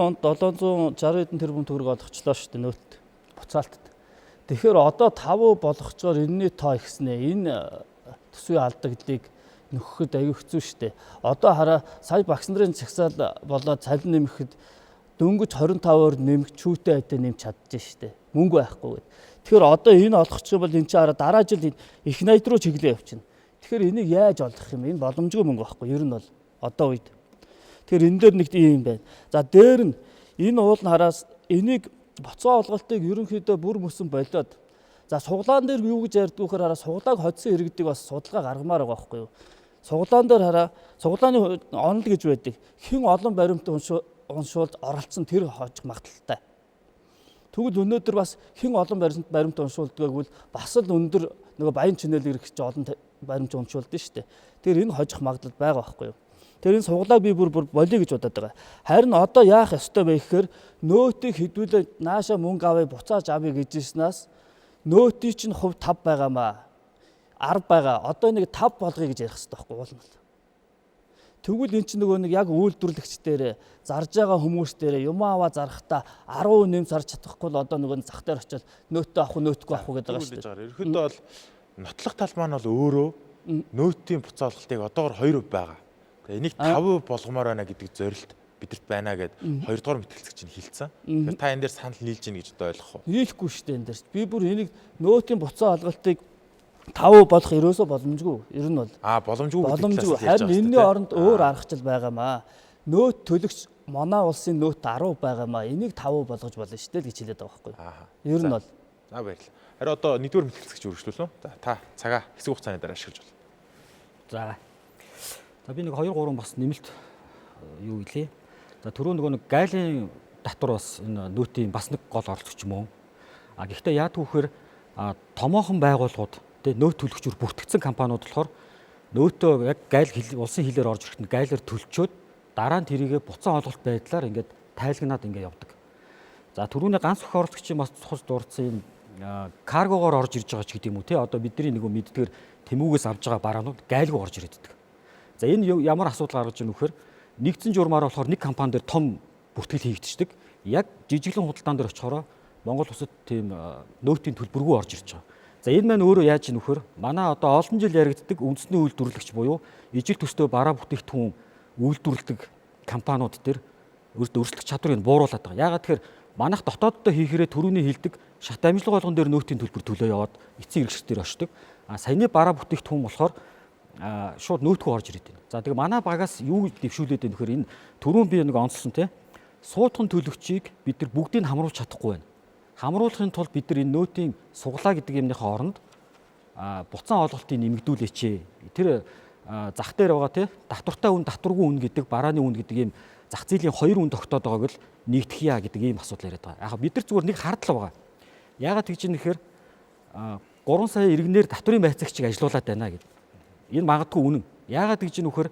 онд 760 хэдэн тэрбум төгрөг олгочлоо шүү дээ нөөт буцаалтад. Тэгэхээр одоо 5 болгочоор энэний тоо ихснэ. Энэ төсвийн алдагдлыг нөхөхөд аюу хэцүү шүү дээ. Одоо хараа сая багш нарын цагсаал болоод цалин нэмэхэд дөнгөж 25% нэмэх чүүтэй айдаа нэмж чадчих шүү дээ. Мөнгө байхгүй гэдэг. Тэгэхээр одоо энэ олгох юм бол энэ чинь дараа жил их найд руу чиглээ явчихна. Тэгэхээр энийг яаж олох юм? Энэ боломжгүй мөнгө байхгүй. Ер нь бол одоо үед. Тэгэхээр энэ дээр нэг юм байна. За дээр нь энэ уул нь хараас энийг боцоо олголтыг ерөнхийдөө бүр мөсөн болоод за суглаан дээр юу гэж ярьдаг вөхөр хараа суглааг хоцсон иргэдэг бас судалгаа гаргамаар байгаа байхгүй юу? Суглаан дээр хараа суглааны онол гэж байдаг. Хэн олон баримт уншуулж оролцсон тэр хожих магадaltaй. Тэгвэл өнөөдөр бас хэн олон баримт уншуулдаг гэвэл бас л өндөр нөгөө баян чинэл эрхч олон баримт уншуулдаг шүү дээ. Тэр энэ хожих магадлал байгаа байхгүй юу? Тэр энэ суглааг би бүр болиё гэж бодоод байгаа. Харин одоо яах ёстой вэ гэхээр нөөтийг хэдүүлээ нааша мөнгө авъя буцааж авъя гэжснээс нөөтийн чинь хувь 5 байгаамаа. 10 байгаа. Одоо нэг 5 болгоё гэж ярих хэрэгтэй байхгүй уулна. Тэгвэл эн чинь нөгөө нэг яг үйлдвэрлэгч дээр зарж байгаа хүмүүс дээр юм аваа зарахтаа 10% нэм зарж чадахгүй л одоо нөгөө зах дээр очиод нөөтөө авах нөөтгөө авах гэдэг байгаа шүү дээ. Ерөнхийдөө бол нотлох тал маань бол өөрөө нөөтийн буцаа олголтыг одоогор 2% байгаа. Тэгээ энийг 5% болгомоор байна гэдэг зорилт бидэрт байна гэд 2-р мэтгэлцэгч нь хэлсэн. Тэгэхээр та энэ дээр санал нийлж гин гэж одоо ойлгох уу? Нийлэхгүй шүү дээ энэ дээр. Би бүр энийг нөөтийн буцаа олголтыг 5 болох ерөөсөө боломжгүй. Ер нь бол боломжгүй. Харин энэний оронд өөр аргачлал байгаамаа. Нөөт төлөгч манай улсын нөөт 10 байгаамаа. Энийг 5 болгож болно шүү дээ гэж хэлээд байгаа байхгүй юу? Ер нь бол. За баярлалаа. Харин одоо 1-р мэтгэлцэгч үргэлжлүүлнэ. За та цагаа хэсэг хугацааны дараа ашиглаж болно. За би нэг 2-3 бас нэмэлт юу гэлээ. За түрүү нөгөө нэг гайлын татвар бас энэ нөөтийн бас нэг гол оролцогч юм уу? Гэхдээ яа түүхээр томоохон байгууллагууд нөөт төлөгчөөр бүртгэгдсэн компаниуд болохоор нөөтөө яг гайл улсын хилээр орж ирэхэд гайлаар төлчөөд дараа нь тэрийгэ буцаан олголт байдлаар ингээд тайлагнаад ингээд явдаг. За түрүүний ганц өх оролцогчийн бас цус дурдсан юм каргогоор орж ирж байгаа ч гэдэг юм уу те одоо бидний нэг мэддгээр тэмүүгээс авж байгаа бараанууд гайлгүй орж ирээддэг. За энэ ямар асуудал гаргаж ирнэ вэхээр нэгдсэн журмаар болохоор нэг компани дээр том бүртгэл хийгдчихдэг. Яг жижиглэн худалдаан дээр очихороо Монгол улсад тийм нөөтийн төлбөргүй орж ирж байгаа. За энэ маань өөрөө яаж ийм вэхээр манай одоо олон жил яригддаг үндэсний үйлдвэрлэгч буюу ижил төстэй бараа бүтээгдэхүүн үйлдвэрлэдэг компаниуд дээр өөрсдөх чадварыг бууруулад байгаа. Яагаад тэгэхээр манайх дотооддоо хийхээрээ төрөний хилдэг шат амжилга болгон дээр нөөтийн төлбөр төлөө яваад эцсийн хэрэгсэл дээр очдог. Саяны бараа бүтээгдэхүүн болохоор шууд нөөтгөө орж ирээд байна. За тэгээ манай багаас юу дэвшүүлээд байна вэхээр энэ түрүүн би нэг онцлсон те суудхан төлөгчийг бид нар бүгдийг хамруулж чадахгүй байна. Хамруулахын тулд бид нар энэ нөөтийн суглаа гэдэг юмныхаа оронд буцаан олголтыг нэмэгдүүлээч. Тэр зах дээр байгаа тий татвартай үн татваргүй үн гэдэг барааны үн гэдэг ийм зах зээлийн 2 үн тогтоод байгааг л нэгтгэх яа гэдэг ийм асуудал яриад байгаа. Яг бид нар зүгээр нэг хардлаа байгаа. Яагаад гэж юм нэхэр 3 сая иргэнээр татврын байцаагчийг ажилуулад байна гэдэг. Энэ магадгүй үнэн. Яагаад гэж юм нөхөр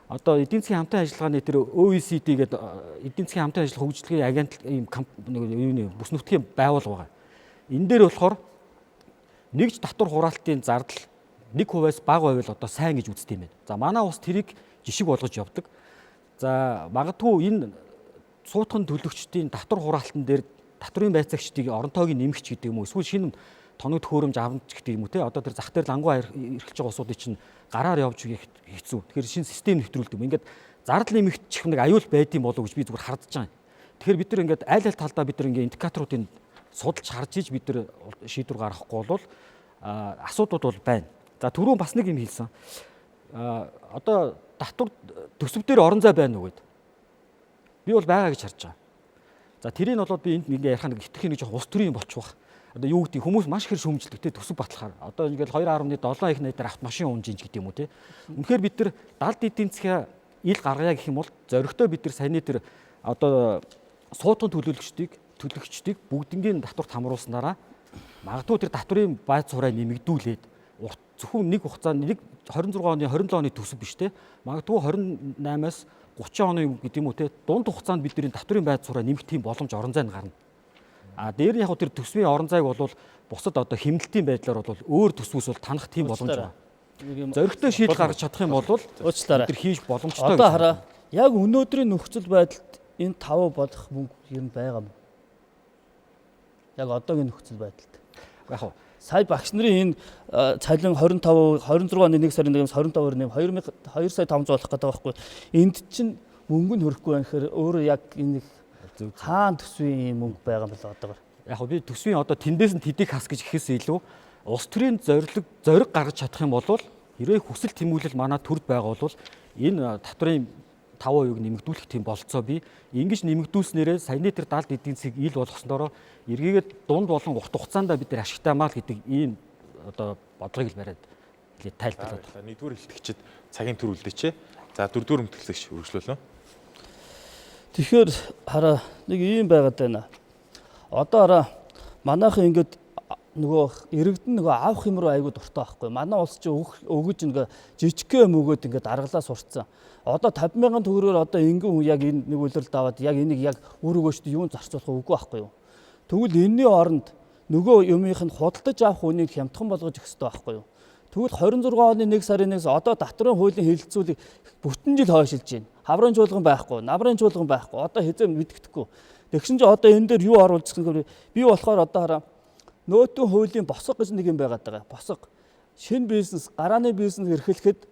одоо эдийн засгийн хамтын ажиллагааны тэр OECD гэдэг эдийн засгийн хамтын ажиллагаа хөгжлийн агентлаг ийм бүс нутгийн байгуул байгаа. Энэ дээр болохоор нэгж татвар хураалтын зардал 1%-аас бага байвал одоо сайн гэж үздэг юм байна. За манай улс тэрийг жишг болгож явдаг. За магадгүй энэ суутхан төлөгчдийн татвар хураалтан дээр татврын байцаагчдыг орон тойг нэмэгч гэдэг юм уу эсвэл шинэ тоног төхөөрөмж авч гэдэг юм уу те одоо тэр зах дээр лангуу эрхэлж байгаа улсуудыг чинь гараар явж хэцүү. Тэгэхээр шинэ систем нэвтрүүлдэг юм. Ингээд зардал нэмэгдчих нэг аюул байдсан болов гэж би зүгээр хардж байгаа. Тэгэхээр бид нар ингээд аль аль талдаа бид нар ингээд индикаторуудыг судалж харж иж бид нар шийдвэр гаргахгүй бол асуудууд бол байна. За түрүүн бас нэг юм хэлсэн. Одоо татвар төсөв дээр орон зай байна уу гэд. Би бол байгаа гэж харж байгаа. За тэрийг болоод би энд ингээ ярих нэг итгэх нэг жоох ус төрийн болчих. Одоо юу гэдэг хүмүүс маш их шөмжилдэг те төсөв батлахаар. Одоо ингээл 2.7 их найдаар автомашин унжиж гэдэг юм уу те. Үнэхээр бид нар далд эдийн засгийн ил гаргая гэх юм бол зоригтой бид нар саяны тэр одоо суудган төлөөлөгчдийг бүгднгийн татварт хамруулснараа магадгүй тэр татврын байц сураа нэмэгдүүлээд зөвхөн нэг хугацаанд 26 оны 27 оны төсөв биш те. Магадгүй 28-аас 30 оны гэдэг юм уу те. Дунд хугацаанд бидний татврын байц сураа нэмэх тийм боломж орон зайд гарна. Дээр нь яг тэр төсвийн орон зайг бол бусад одоо хэмнэлтийн байдлаар бол өөр төсвөөс бол танах тийм боломж байна. Зоригтой шийдэл гаргаж чадах юм бол уучлаарай. тэр хийж боломжтой. Одоо хараа яг өнөөдрийн нөхцөл байдалд энэ 5 болох мөнгө ер нь байгаа юм. Яг одоогийн нөхцөл байдалд. Яг хоо Сая багш нарын энэ цалин 26 оны 1 сарын 1-ээс 25-аар нэм 2 сая 500 болох гэдэг байхгүй. Энд чинь мөнгө нь хөрөхгүй байх хэрэг өөрөө яг энэ хаан төсвийн мөнгө байгаа юм байна одоогоор. Яг би төсвийн одоо тэндээс нь тэдийг хас гэж ихээс илүү улс төрийн зориг гаргаж чадах юм бол хэрвээ хүсэл тэмүүлэл манай төрд байгаа бол энэ татврын 5% нэмэгдүүлэх тийм болцоо би ингэж нэмэгдүүлснээрээ саяны тэр далд эдийн засгийг ил болгосноороо эргээгээд дунд болон урт хугацаанд бид нар ашигтаймаа л гэдэг ийм одоо бодлогыг л бариад хэлээ тайлбарлаад байна. Нэгдүгээр хэлтгэгчид цагийн төр үлдээч. За дөрөвдүгээр мэтгэлцэгч үргэлжлүүлнэ. Тэгэхээр хараа нэг ийм байгаад байна. Одоо хараа манайхан ингээд нөгөө иргэдэн нөгөө авах юм руу айгуу дуртай байхгүй. Манай улс чи өгөж ингээ жижигхэн мөгөөд ингээд аргалаа сурцсан. Одоо 50,000 төгрөгөөр одоо ингэн яг энэ нэг үлрэлд аваад яг энийг яг өөрөөгөөч юунд зарцуулах үгүй байхгүй юу. Тэгвэл энэний оронд нөгөө юмынх нь худалдаж авах үнийг хямдхан болгож өгөх хэрэгтэй байхгүй юу. Тэгвэл 26 оны 1 сарын 1-ээс одоо татврын хуулийн хэлэлцүүлэг бүтэн жил хойшилж байна. Хаврын чуулган байхгүй, намрын чуулган байхгүй. Одоо хэзээ мэддэхгүй. Тэгсэн чинь одоо энэ дээр юу оруулчихсан гэвэл би болохоор одоо хараа нөөтийн хуулийн босго гэж нэг юм байгаад байгаа. Босго. Шинэ бизнес, гарааны бизнес эрхлэхэд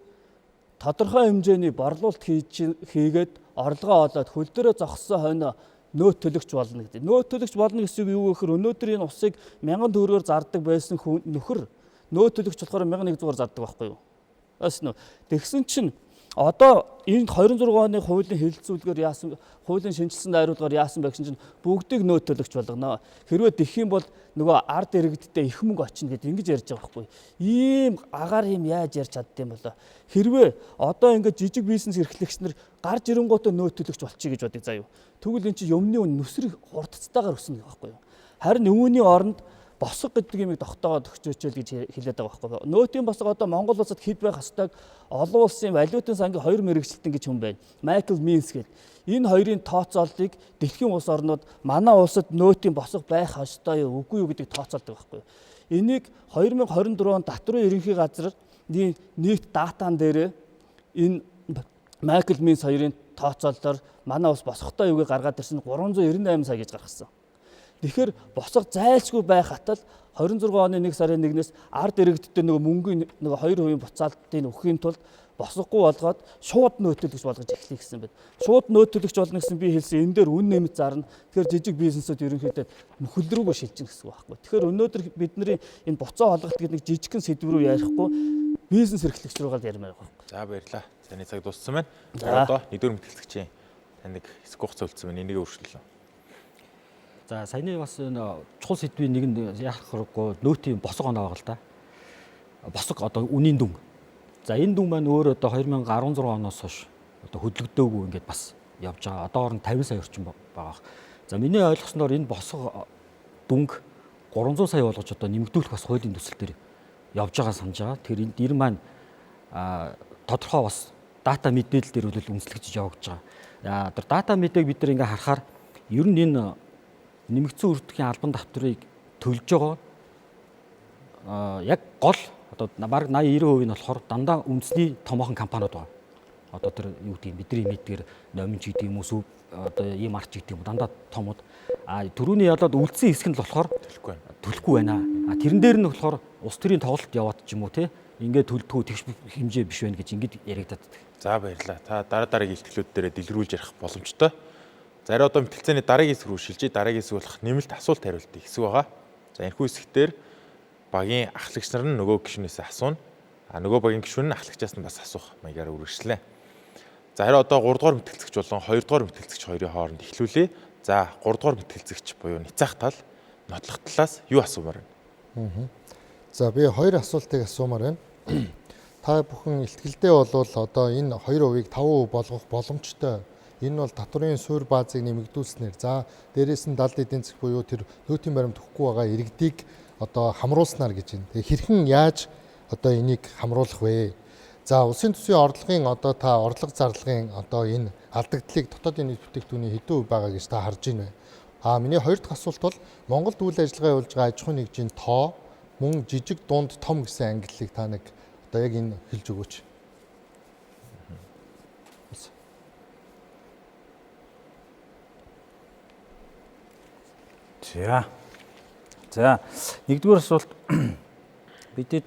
тодорхой хэмжээний борлуулалт хийгээд орлогоо олоод хөл дээрээ зогссон хойно нөөт төлөгч болно гэдэг. Нөөт төлөгч болно гэсэн юу гэхээр өнөөдөр энэ усыг 1000 төгрөгөөр зардаг байсан нөхөр нөөт төлөгч болохоор 1100-аар зардаг байхгүй юу? Бас нөө. Тэгсэн чинь одоо энэ 26 оны хуулийн хэлэлцүүлгээр яасан хуулийн шинжилсэн найруулгаар яасан байх чинь бүгдийг нөөт төлөгч болгоно. Хэрвээ тэгэх юм бол нөгөө ард иргэдтэй их мөнгө очино гэдэг ингэж ярьж байгаа байхгүй. Ийм агаар юм яаж ярьж чаддсан болоо. Хэрвээ одоо ингээд жижиг бизнес эрхлэгч нар гарч ирэнгуутаа нөөт төлөгч болчих гэж бодъё заа юу. Тэгвэл эн чинь юмны үн нүсрэг хурдцтайгаар өснө байхгүй юу. Харин үүний оронд босго гэдэг юмыг тогтоогоод өгчөөчөл гэж хэлээд байгаа байхгүй юу. Нөөтийн босго одоо Монгол улсад хэд байх хэвээр олон улсын валютын сангийн 2 мэрэгчлэлтэн гэж хүн байна. Майкл Минс гэдэг. Энэ хоёрын тооцооллыг дэлхийн улс орнууд манай улсад нөөтийн босго байх ёстой юу үгүй юу гэдгийг тооцоолдог байхгүй юу. Энийг 2024 онд татврын ерөнхий газар нийт датан дээр энэ Майкл Минс хоёрын тооцоололоор манай улс босготой юуг гаргаад ирсэн 398 сая гэж гаргасан. Тэгэхээр босго зайлшгүй байх хатал 26 оны 1 сарын 1-ээс ард иргэдтэй нөгөө мөнгөний нөгөө 2% буцаалтыг өгөхийн тулд босгохгүй болгоод шууд нөөтөлөгч болгож эхлэе гэсэн байна. Шууд нөөтөлөгч болно гэсэн би хэлсэн. Энэ дээр үн нэмж зарна. Тэгэхээр жижиг бизнесүүд ерөнхийдөө хөл рүүгээ шилжинэ гэсэн үг байхгүй. Тэгэхээр өнөөдөр бидний энэ буцаа холголт гэдэг нэг жижигхэн сэдв рүү ярихгүй бизнес эрхлэгч рүүгээ ярмаар байгаа байхгүй. За баярлалаа. Саяны цаг дууссан байна. Одоо нэгдүгээр мэтгэлцэгчийн танд нэг хэсэг хугацаа үлдсэн байна. Энийг өөрчлөлөө. За саяны бас энэ чухал сэдвийн нэг нь яах хэрэггүй нөөтийн босго оноо байгаа л да. Босго одоо үнийн дүн. За энэ дүн маань өөр одоо 2016 оноос хойш одоо хөдлөгдөөгүй ингээд бас явж байгаа. Одоогор нь 50 сая орчим байгаа. За миний ойлгосноор энэ босго дүнг 300 сая болгож одоо нэмэгдүүлэх бас хуулийн төсөл дээр явж байгаа санаж байгаа. Тэгэхээр энэ маань тодорхой бас дата мэдээлэл дээр бол үнэлэгдэж явагдаж байгаа. Тэр дата мэдээг бид нар ингээ харахаар ер нь энэ нэмэгдсэн үрдэхийн албан давтрыг төлж байгаа яг гол одоо бараг 80-90% нь болохоор дандаа үндэсний томоохон компаниуд байгаа. Одоо тэр юу гэдэг бидний мэдгээр номинч гэдэг юм уу одоо ийм арч гэдэг юм дандаа томууд. Төрөүний ялаад үлдсэн хэсэг нь л болохоор төлөхгүй байна. Тэрэн дээр нь болохоор улс төрийн тоглолт яваад ч юм уу те ингээд төлдгөө тэгш хэмжээ биш байна гэж ингээд яригадаад. За баярлалаа. Та дараагийн илтгэлүүд дээр дэлгэрүүлж ярих боломжтой. За одоо мэтэлцээний дараагийн хэсэг рүү шилжиж дараагийн хэсэг болох нэмэлт асуулт хариултын хэсэг байгаа. За энэхүү хэсгээр багийн ахлагч нар нь нөгөө гишүүнээс асууна. Нөгөө багийн гишүүн нь ахлагчаас нь бас асуух маягаар үргэлжлэнэ. За харин одоо 3 дугаар мэтгэлцэгч болон 2 дугаар мэтгэлцэгч хоёрын хооронд эхлүүлээ. За 3 дугаар мэтгэлцэгч буюу Ницах тал нотлох талаас юу асуумаар байна? За би 2 асуултыг асуумаар байна. Та бүхэн илтгэлдээ болвол одоо энэ 2%-ийг 5% болгох боломжтой. Энэ бол татварын суурь баазыг нэмэгдүүлснээр за дээрээс нь далд эдийн засаг буюу тэр нөөтийн баримт өгөхгүй байгаа иргэдийг одоо хамруулснаар гэж байна. Тэгээ хэрхэн яаж одоо энийг хамруулах вэ? За улсын төсвийн орлогын одоо та орлого зарлагын одоо энэ алдагдлыг дотоодын нийт бүтээгдэхүүний хэдэн хувь байгаа гэж та харж байна вэ? Миний хоёр дахь асуулт бол Монголд үйл ажиллагаа явуулж байгаа аж ахуйн нэгжийн тоо мөн жижиг дунд том гэсэн ангиллыг та нэг одоо яг энэ хэлж өгөөч. За нэгдүгээр асуулт бидэд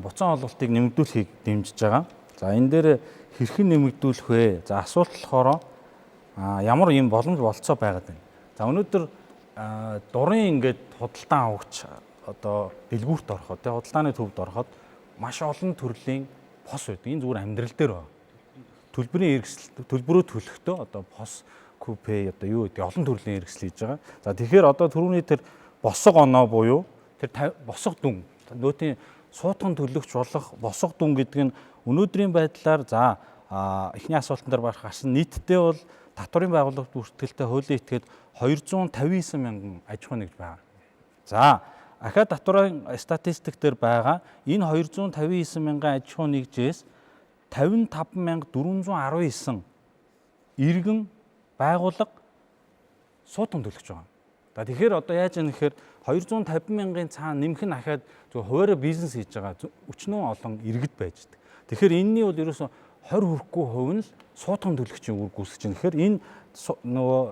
буцаан олголтыг нэмэгдүүлэхийг дэмжиж байгаа. За энэ дээр хэрхэн нэмэгдүүлэх вэ? За асуулт болохоор ямар юм боломж болцоо байгаад байна. За өнөөдөр дурын ингээд худалдан авагч одоо дэлгүүрт ороход тэ худалдааны төвд ороход маш олон төрлийн пос байдаг. Энэ зүгээр амьдрал дээр байна. Төлбөрийн эргэсэл төлбөрөө төлөхдөө одоо пос купе одоо юу гэдэг олон төрлийн эргэсэл хийж байгаа. За тэгэхээр одоо түрүүний тэр босго оноо буюу тэр босго дүн нөөтийн суутган төлөгч болох босго дүн гэдэг нь өнөөдрийн байдлаар за эхний асуултан дээр гарсан нийтдээ бол татварын байгууллагт бүртгэлтэй хуулийн этгээд 259 мянган аж ахуй нэгж байгаа. За ахаад татварын статистик дээр байгаа энэ 259 мянган аж ахуй нэгжээс 55419 иргэн байгууллага суутган төлөгч байгаа. Тэгэхээр одоо яаж яах гэхээр 250 мянган цаана нэмэх нь ахаад зөв хуваараа бизнес хийж байгаа өчнөө олон иргэд байж байгаа. Тэгэхээр энэний бол ерөөсө 20 хүрэхгүй хувь нь л суутган төлөгчийн үр гүйцэж байна. Тэгэхээр энэ нөгөө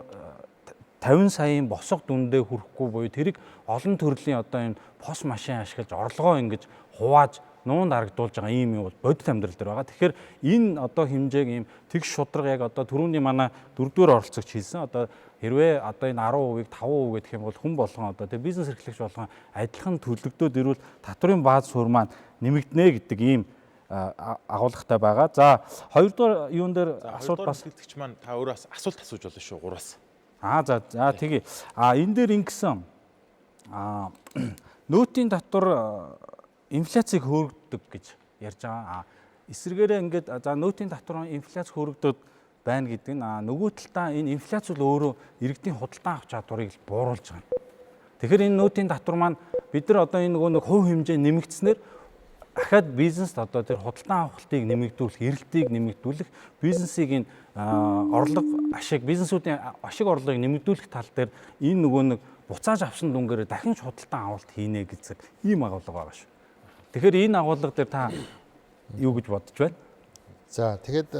50 саяын босго дүндээ хүрэхгүй буюу тэрийг олон төрлийн одоо энэ пос машин ашиглаж орлогоо ингэж хувааж нуунд харагдуулж байгаа ийм юм бол бодит амьдрал дээр байгаа. Тэгэхээр энэ одоо хэмжээг ийм тэгш шудраг яг одоо түрүүний манай 4-р оролцогч хэлсэн одоо хэрвээ одоо энэ 10%-ийг 5% гэх юм бол хүн болгон одоо тэг бизнес эрхлэгч болгон адилхан төлөгдөөд ирвэл татварын бааз суурь маань нэмэгдэнэ гэдэг ийм агуулгатай байгаа. За 2-р юун дээр асуулт бас мэтгэлцэгч маань та өөрөөс асуулт асууж болно шүү 3-аас. За тэгье. Энэ дээр ингэсэн нөөтийн татвар инфляцийг хөөргөдөг гэж ярьж байгаа. Эсвэргээрээ ингээд за нөөтийн татвар инфляц хөөргөдөд байна гэдэг нь нөгөө талдаа энэ инфляц бол өөрөө иргэдийн худалдан авах чадварыг бууруулж байгаа. Тэгэхээр энэ нөөтийн татвар маань бид нар одоо энэ нөгөө нэг хувь хэмжээ нэмэгдснээр ахаад бизнест одоо тэр худалдан авалтыг нэмэгдүүлэх, эрэлтийг нэмэгдүүлэх, бизнесийг энэ орлого ашиг, бизнесүүдийн ашиг орлогыг нэмэгдүүлэх тал дээр энэ нөгөө нэг буцааж авсан дүнгээр дахин худалдан авалт хийнэ гэсэн ийм агуулга байгаа шүү. Тэгэхээр энэ агуулга дээр та юу гэж бодож байна? За тэгээд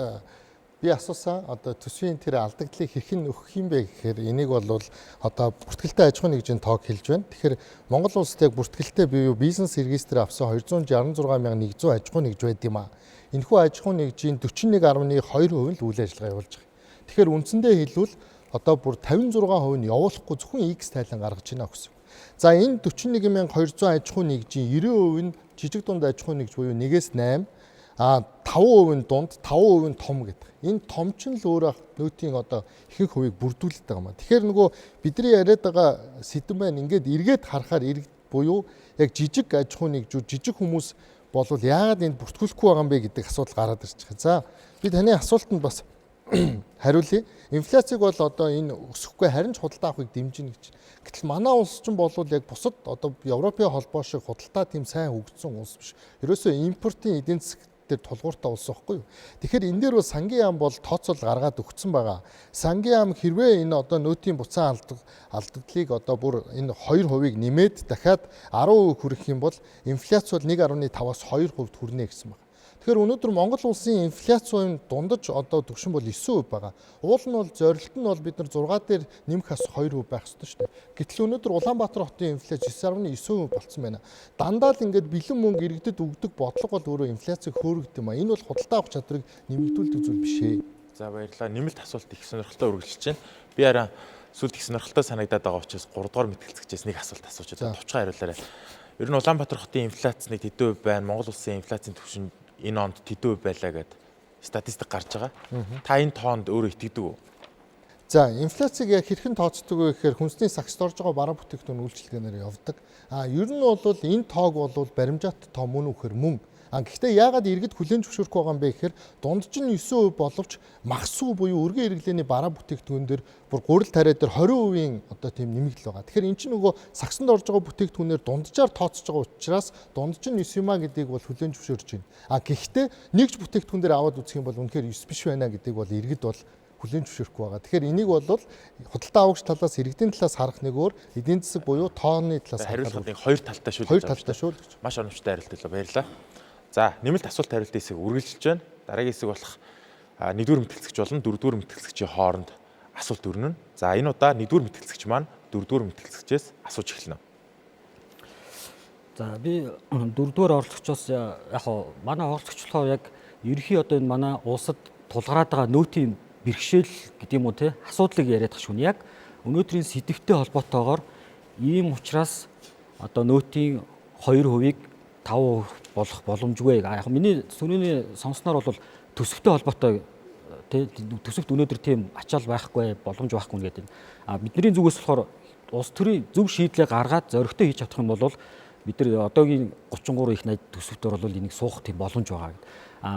би асуусан одоо төсвийн тэр алдагдлыг хэрхэн өгөх юм бэ гэхээр энийг бол одоо бүртгэлтэй аж ахуйн нэгжийн тоог хэлж байна. Тэгэхээр Монгол улсад яг бүртгэлтэй буюу бизнес регистр авсан 266,100 аж ахуй нэгж байд юм а. Энэхүү аж ахуй нэгжийн 41.2% нь л үйл ажиллагаа явуулж байгаа. Тэгэхээр үндсэндээ хэлбэл одоо бүр 56% нь явуулахгүй зөвхөн X тайлан гаргаж байна гэсэн. За энэ 41,200 аж ахуй нэгжийн 90% нь жижиг дунд аж ахуй нэгж буюу 1-8 5% нь дунд, 5% нь том гэдэг. Энэ том ч л өөрөө нөөтийн одоо ихэнх хувийг бүрдүүлдэг байгаа юм. Тэгэхээр нөгөө бидний яриад байгаа сэдв маань ингээд эргээд харахаар иргэд буюу яг жижиг аж ахуй нэгжүүд, жижиг хүмүүс болвол яагаад энд бүртгүүлэхгүй байгаа юм бэ гэдэг асуудал гараад ирж байгаа. За би таны асуултанд бас хариулъя. Инфляцийг бол одоо энэ өсөхгүй харин ч худалдаа авахыг дэмжинэ гэж. Гэтэл манай улс ч бол яг бусад одоо Европын холбоо шиг худалдаа тийм сайн хөгжсөн улс биш. Ерөөсөө импортын эдийн засаг дээр тулгууртай улс байхгүй юу. Тэгэхээр энэ дээр бол сангийн яам бол тооцоол гаргаад өгсөн байгаа. Сангийн яам хэрвээ энэ одоо нөөтийн буцаан алдагдлыг одоо бүр энэ 2% нэмээд дахиад 10% хүрэх юм бол инфляц бол 1.5-аас 2% хүрнэ гэсэн байна. Тэгэхээр өнөөдөр Монгол улсын инфляцийн дундаж одоо түвшин бол 9% байгаа. Уул нь бол зорилт нь бол бид нар 6 дээр нэмэх ас 2% байх ёстой шүү дээ. Гэтэл өнөөдөр Улаанбаатар хотын инфляц 9.9% болцсон байна. Дандаа л ингээд бэлэн мөнгө иргэдэд өгдөг бодлого бол өөрөө инфляцийг хөөргөд юм а. Энэ бол худалдаа авах чадрыг нэмэгдүүлдэг зүйл биш ээ. За баярлалаа. Нэмэлт асуулт их сонирхолтой үргэлжилж байна. Би арай сүлд их сонирхолтой санагдаад байгаа учраас 3 дугаар мэтгэлцэгчээс нэг асуулт асууж байгаа. Товчхон хариулаарай. Ер нь Улаанбаатар хотын инфляц нэг хэдэн хувь байна? Монгол улсын инфляцийн түвшин энэ онд хэдэн хувь байлаа гэд статистик гарч байгаа. Та энэ тоонд өөрөө итгэдэг үү? За, инфляцийг яг хэрхэн тооцдог вэ гэхээр хүнсний сагсд орж байгаа бараа бүтээгдэхүүн үйлчилгээнээр явдаг. Ер нь бол энэ тоог бол баримжаат тоо мөн үхээр мөн. Гэхдээ яагаад иргэд хүлээн зөвшөөрөхгүй байгаа юм бэ гэхээр дундч нь 9% боловч махсуу буюу өргөн хэрэглээний бараа бүтээгдэхүүн дээр бүр гурил тариа дээр 20% одоо тийм нэмэгдэл байгаа. Тэгэхээр эн чинь нөгөө сагсанд орж байгаа бүтээгдэхүүнээр дунджаар тооцож байгаа учраас дундч нь 9 юмаа гэдгийг бол хүлээн зөвшөөрч байна. Гэхдээ нэгж бүтээгдэхүүн дээр аваад үзэх юм бол үнэхээр 9 биш байна гэдгийг бол иргэд бол хүлээн зөвшөөрөхгүй байгаа. Тэгэхээр энийг бол худалдаа авагч талаас иргэдийн талаас харах нэг өөр, эдийн засаг буюу тооны талаас хариултын хоёр талтай шүү. Хоёр талтай шүү. Маш оновчтой хариулт байлаа. Баярлалаа. За, нэмэлт асуулт хариултын хэсэг үргэлжилж байна. Дараагийн хэсэг болох 1-р мэтгэлцэгч болон 4-р мэтгэлцэгчийн хооронд асуулт өрнөн. За, энэ удаа 1-р мэтгэлцэгч маань 4-р мэтгэлцэгчээс асууж эхэлнэ. За би 4-р оролцогчоос яг манай оролцогч болохоор яг ерөнхий одоо энэ манай улсад тулгараад байгаа нөөтийн бэрхшээл гэдэг юм уу те асуудлыг яриад тах шүүн. Яг өнөөдрийн сэдвтэй холбоотойгоор ийм учраас одоо нөөтийн 2%-ийг 5% болох боломжгүй. Яг миний сүрийн сонссноор бол төсөвтэй холбоотой төсөвт өнөөдөр тийм ачаал байхгүй боломж байхгүй гэдэг. Бидний зүгээс болохоор улс төрийн зөв шийдлээ гаргаад зоригтой хийж чадах юм бол бид нар одоогийн 33 их 80 төсөвтөр бол энийг суух тийм боломж байгаа гэдэг.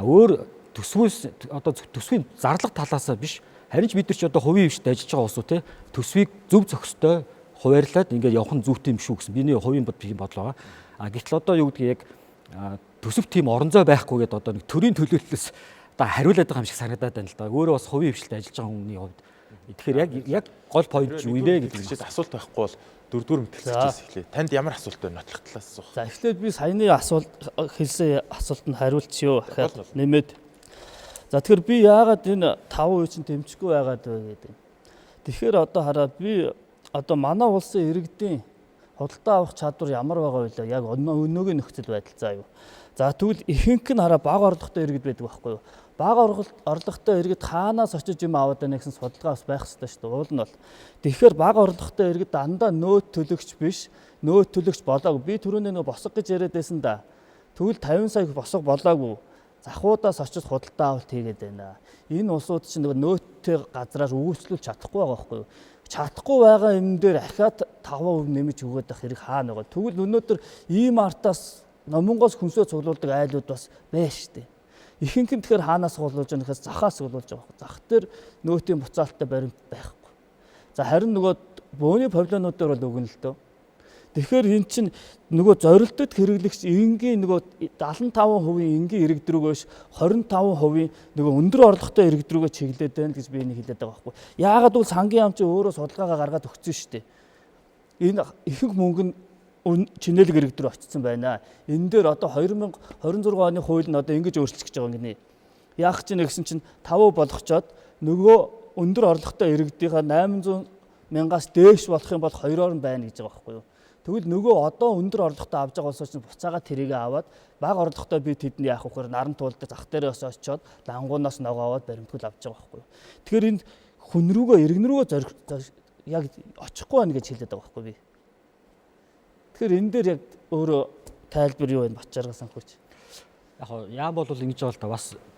Өөр төсвөөс одоо төсвийн зарлага талаас биш харин ч бид нар ч одоо хувийн хвшид ажиллаж байгаа улсуу те төсвийг зөв зохистой хуваарлаад ингээд явах нь зүйтэй юм шүү гэсэн биний хувийн бодлоо байгаа. Гэтэл одоо юу гэдгийг яг төсөв тийм орон зай байхгүй гэдээ одоо нэг төрийн төлөөллөөс одоо хариулаад байгаа юм шиг санагдаад байна л да. Өөрөө бас хувийн хвшилтэд ажиллаж байгаа хүний хувьд. Тэгэхээр яг гол point юу вэ гэдэг чинь асуулт байхгүй бол 4-р мэтгэлцэгчээс эхлэе. Танд ямар асуулт байна нотлох талаас асуух. За эхлээд би саяны асуулт хэлсэн асуултанд хариулчихъя гэхээр нэмээд. За тэгэхээр би яагаад энэ 5% чинь дэмжихгүй байгаад вэ гэдэг. Тэгэхээр одоо хараа би одоо манай улсын иргэдийн худалдаа авах чадвар ямар байгаа вэ? Яг өнөөгийн нөхцөл байдал заа юу. За тэгвэл ихэнх нь хараа бага орлоготой иргэд байдаг байхгүй юу? Бага орлоготой иргэд хаанаас очиж юм аваад байна гэсэн судалгаа бас байх хэрэгтэй шүү дээ. Уул нь бол. Тэгэхээр бага орлоготой иргэд дандаа нөөт төлөгч биш, нөөт төлөгч болоогүй. Би түрүүний нэг босго гэж яриад байсан да. Тэгвэл 50 сая босго болоогүй. Захуудаас очиж худалдаа авалт хийгээд байна. Энэ улсууд чинь нэг нөөттэй газраар үйлчлүүлж чадахгүй байгаа байхгүй юу? Чадахгүй байгаа юм дээр ахаад 5% нэмж өгөөд байх хэрэг хаана байгаа. Тэгвэл өнөөдөр ийм артаас номонгоос хүнсөө цуглуулдаг айлууд бас байна шүү дээ. Ихэнх нь тэгэхээр хаанаас цуглуулж байгаа нэхээс захаас цуглуулж байгаа байхгүй. Зах дээр нөөтийн буцаалттай баримт байхгүй. За харин нөгөө бөөний павильонууд дээр бол өгнө л дөө. Тэгэхээр эн чинь нөгөө зорилтод хэрэглэгч энгийн нөгөө 75% энгийн иргэд рүүгөөш 25% нөгөө өндөр орлоготой иргэд рүүгээ чиглээд байна гэж би энийг хэлээд байгаа байхгүй. Яагаад гэвэл сангийн яам чи өөрөө судалгаагаа гаргаад өгсөн шүү дээ. Энэ ихэнх мөнгө нь чинэлэг иргэд рүү очсон байна. Энэ дээр одоо 2026 оны хууль нь одоо ингэж өөрчлөгдөж байгаа юм гинэ. Яах чинь гэсэн чинь 5 болгочоод нөгөө өндөр орлоготой иргэдийнхаа 800 мянгаас дээш болох юм бол 2-оор нь байна гэж байгаа байхгүй юу. Тэгвэл нөгөө одоо өндөр орлоготой авж байгаа улсууд чинь буцаага тэрийг аваад бага орлоготой би тэдний яах вэ? Наран туулдаг зах дээрээс очиод лангуунаас ногоо аваад баримтгал авж байгаа байхгүй юу. Тэгэхээр энэ хүн рүүгээ иргэн рүүгээ яг очихгүй байна гэж хэлээд байгаа байхгүй би. Тэгэхээр энэ дээр яг өөрөө тайлбар юу вэ Батчаарга санхүүч? Яг яам бол ингэж байгаа л та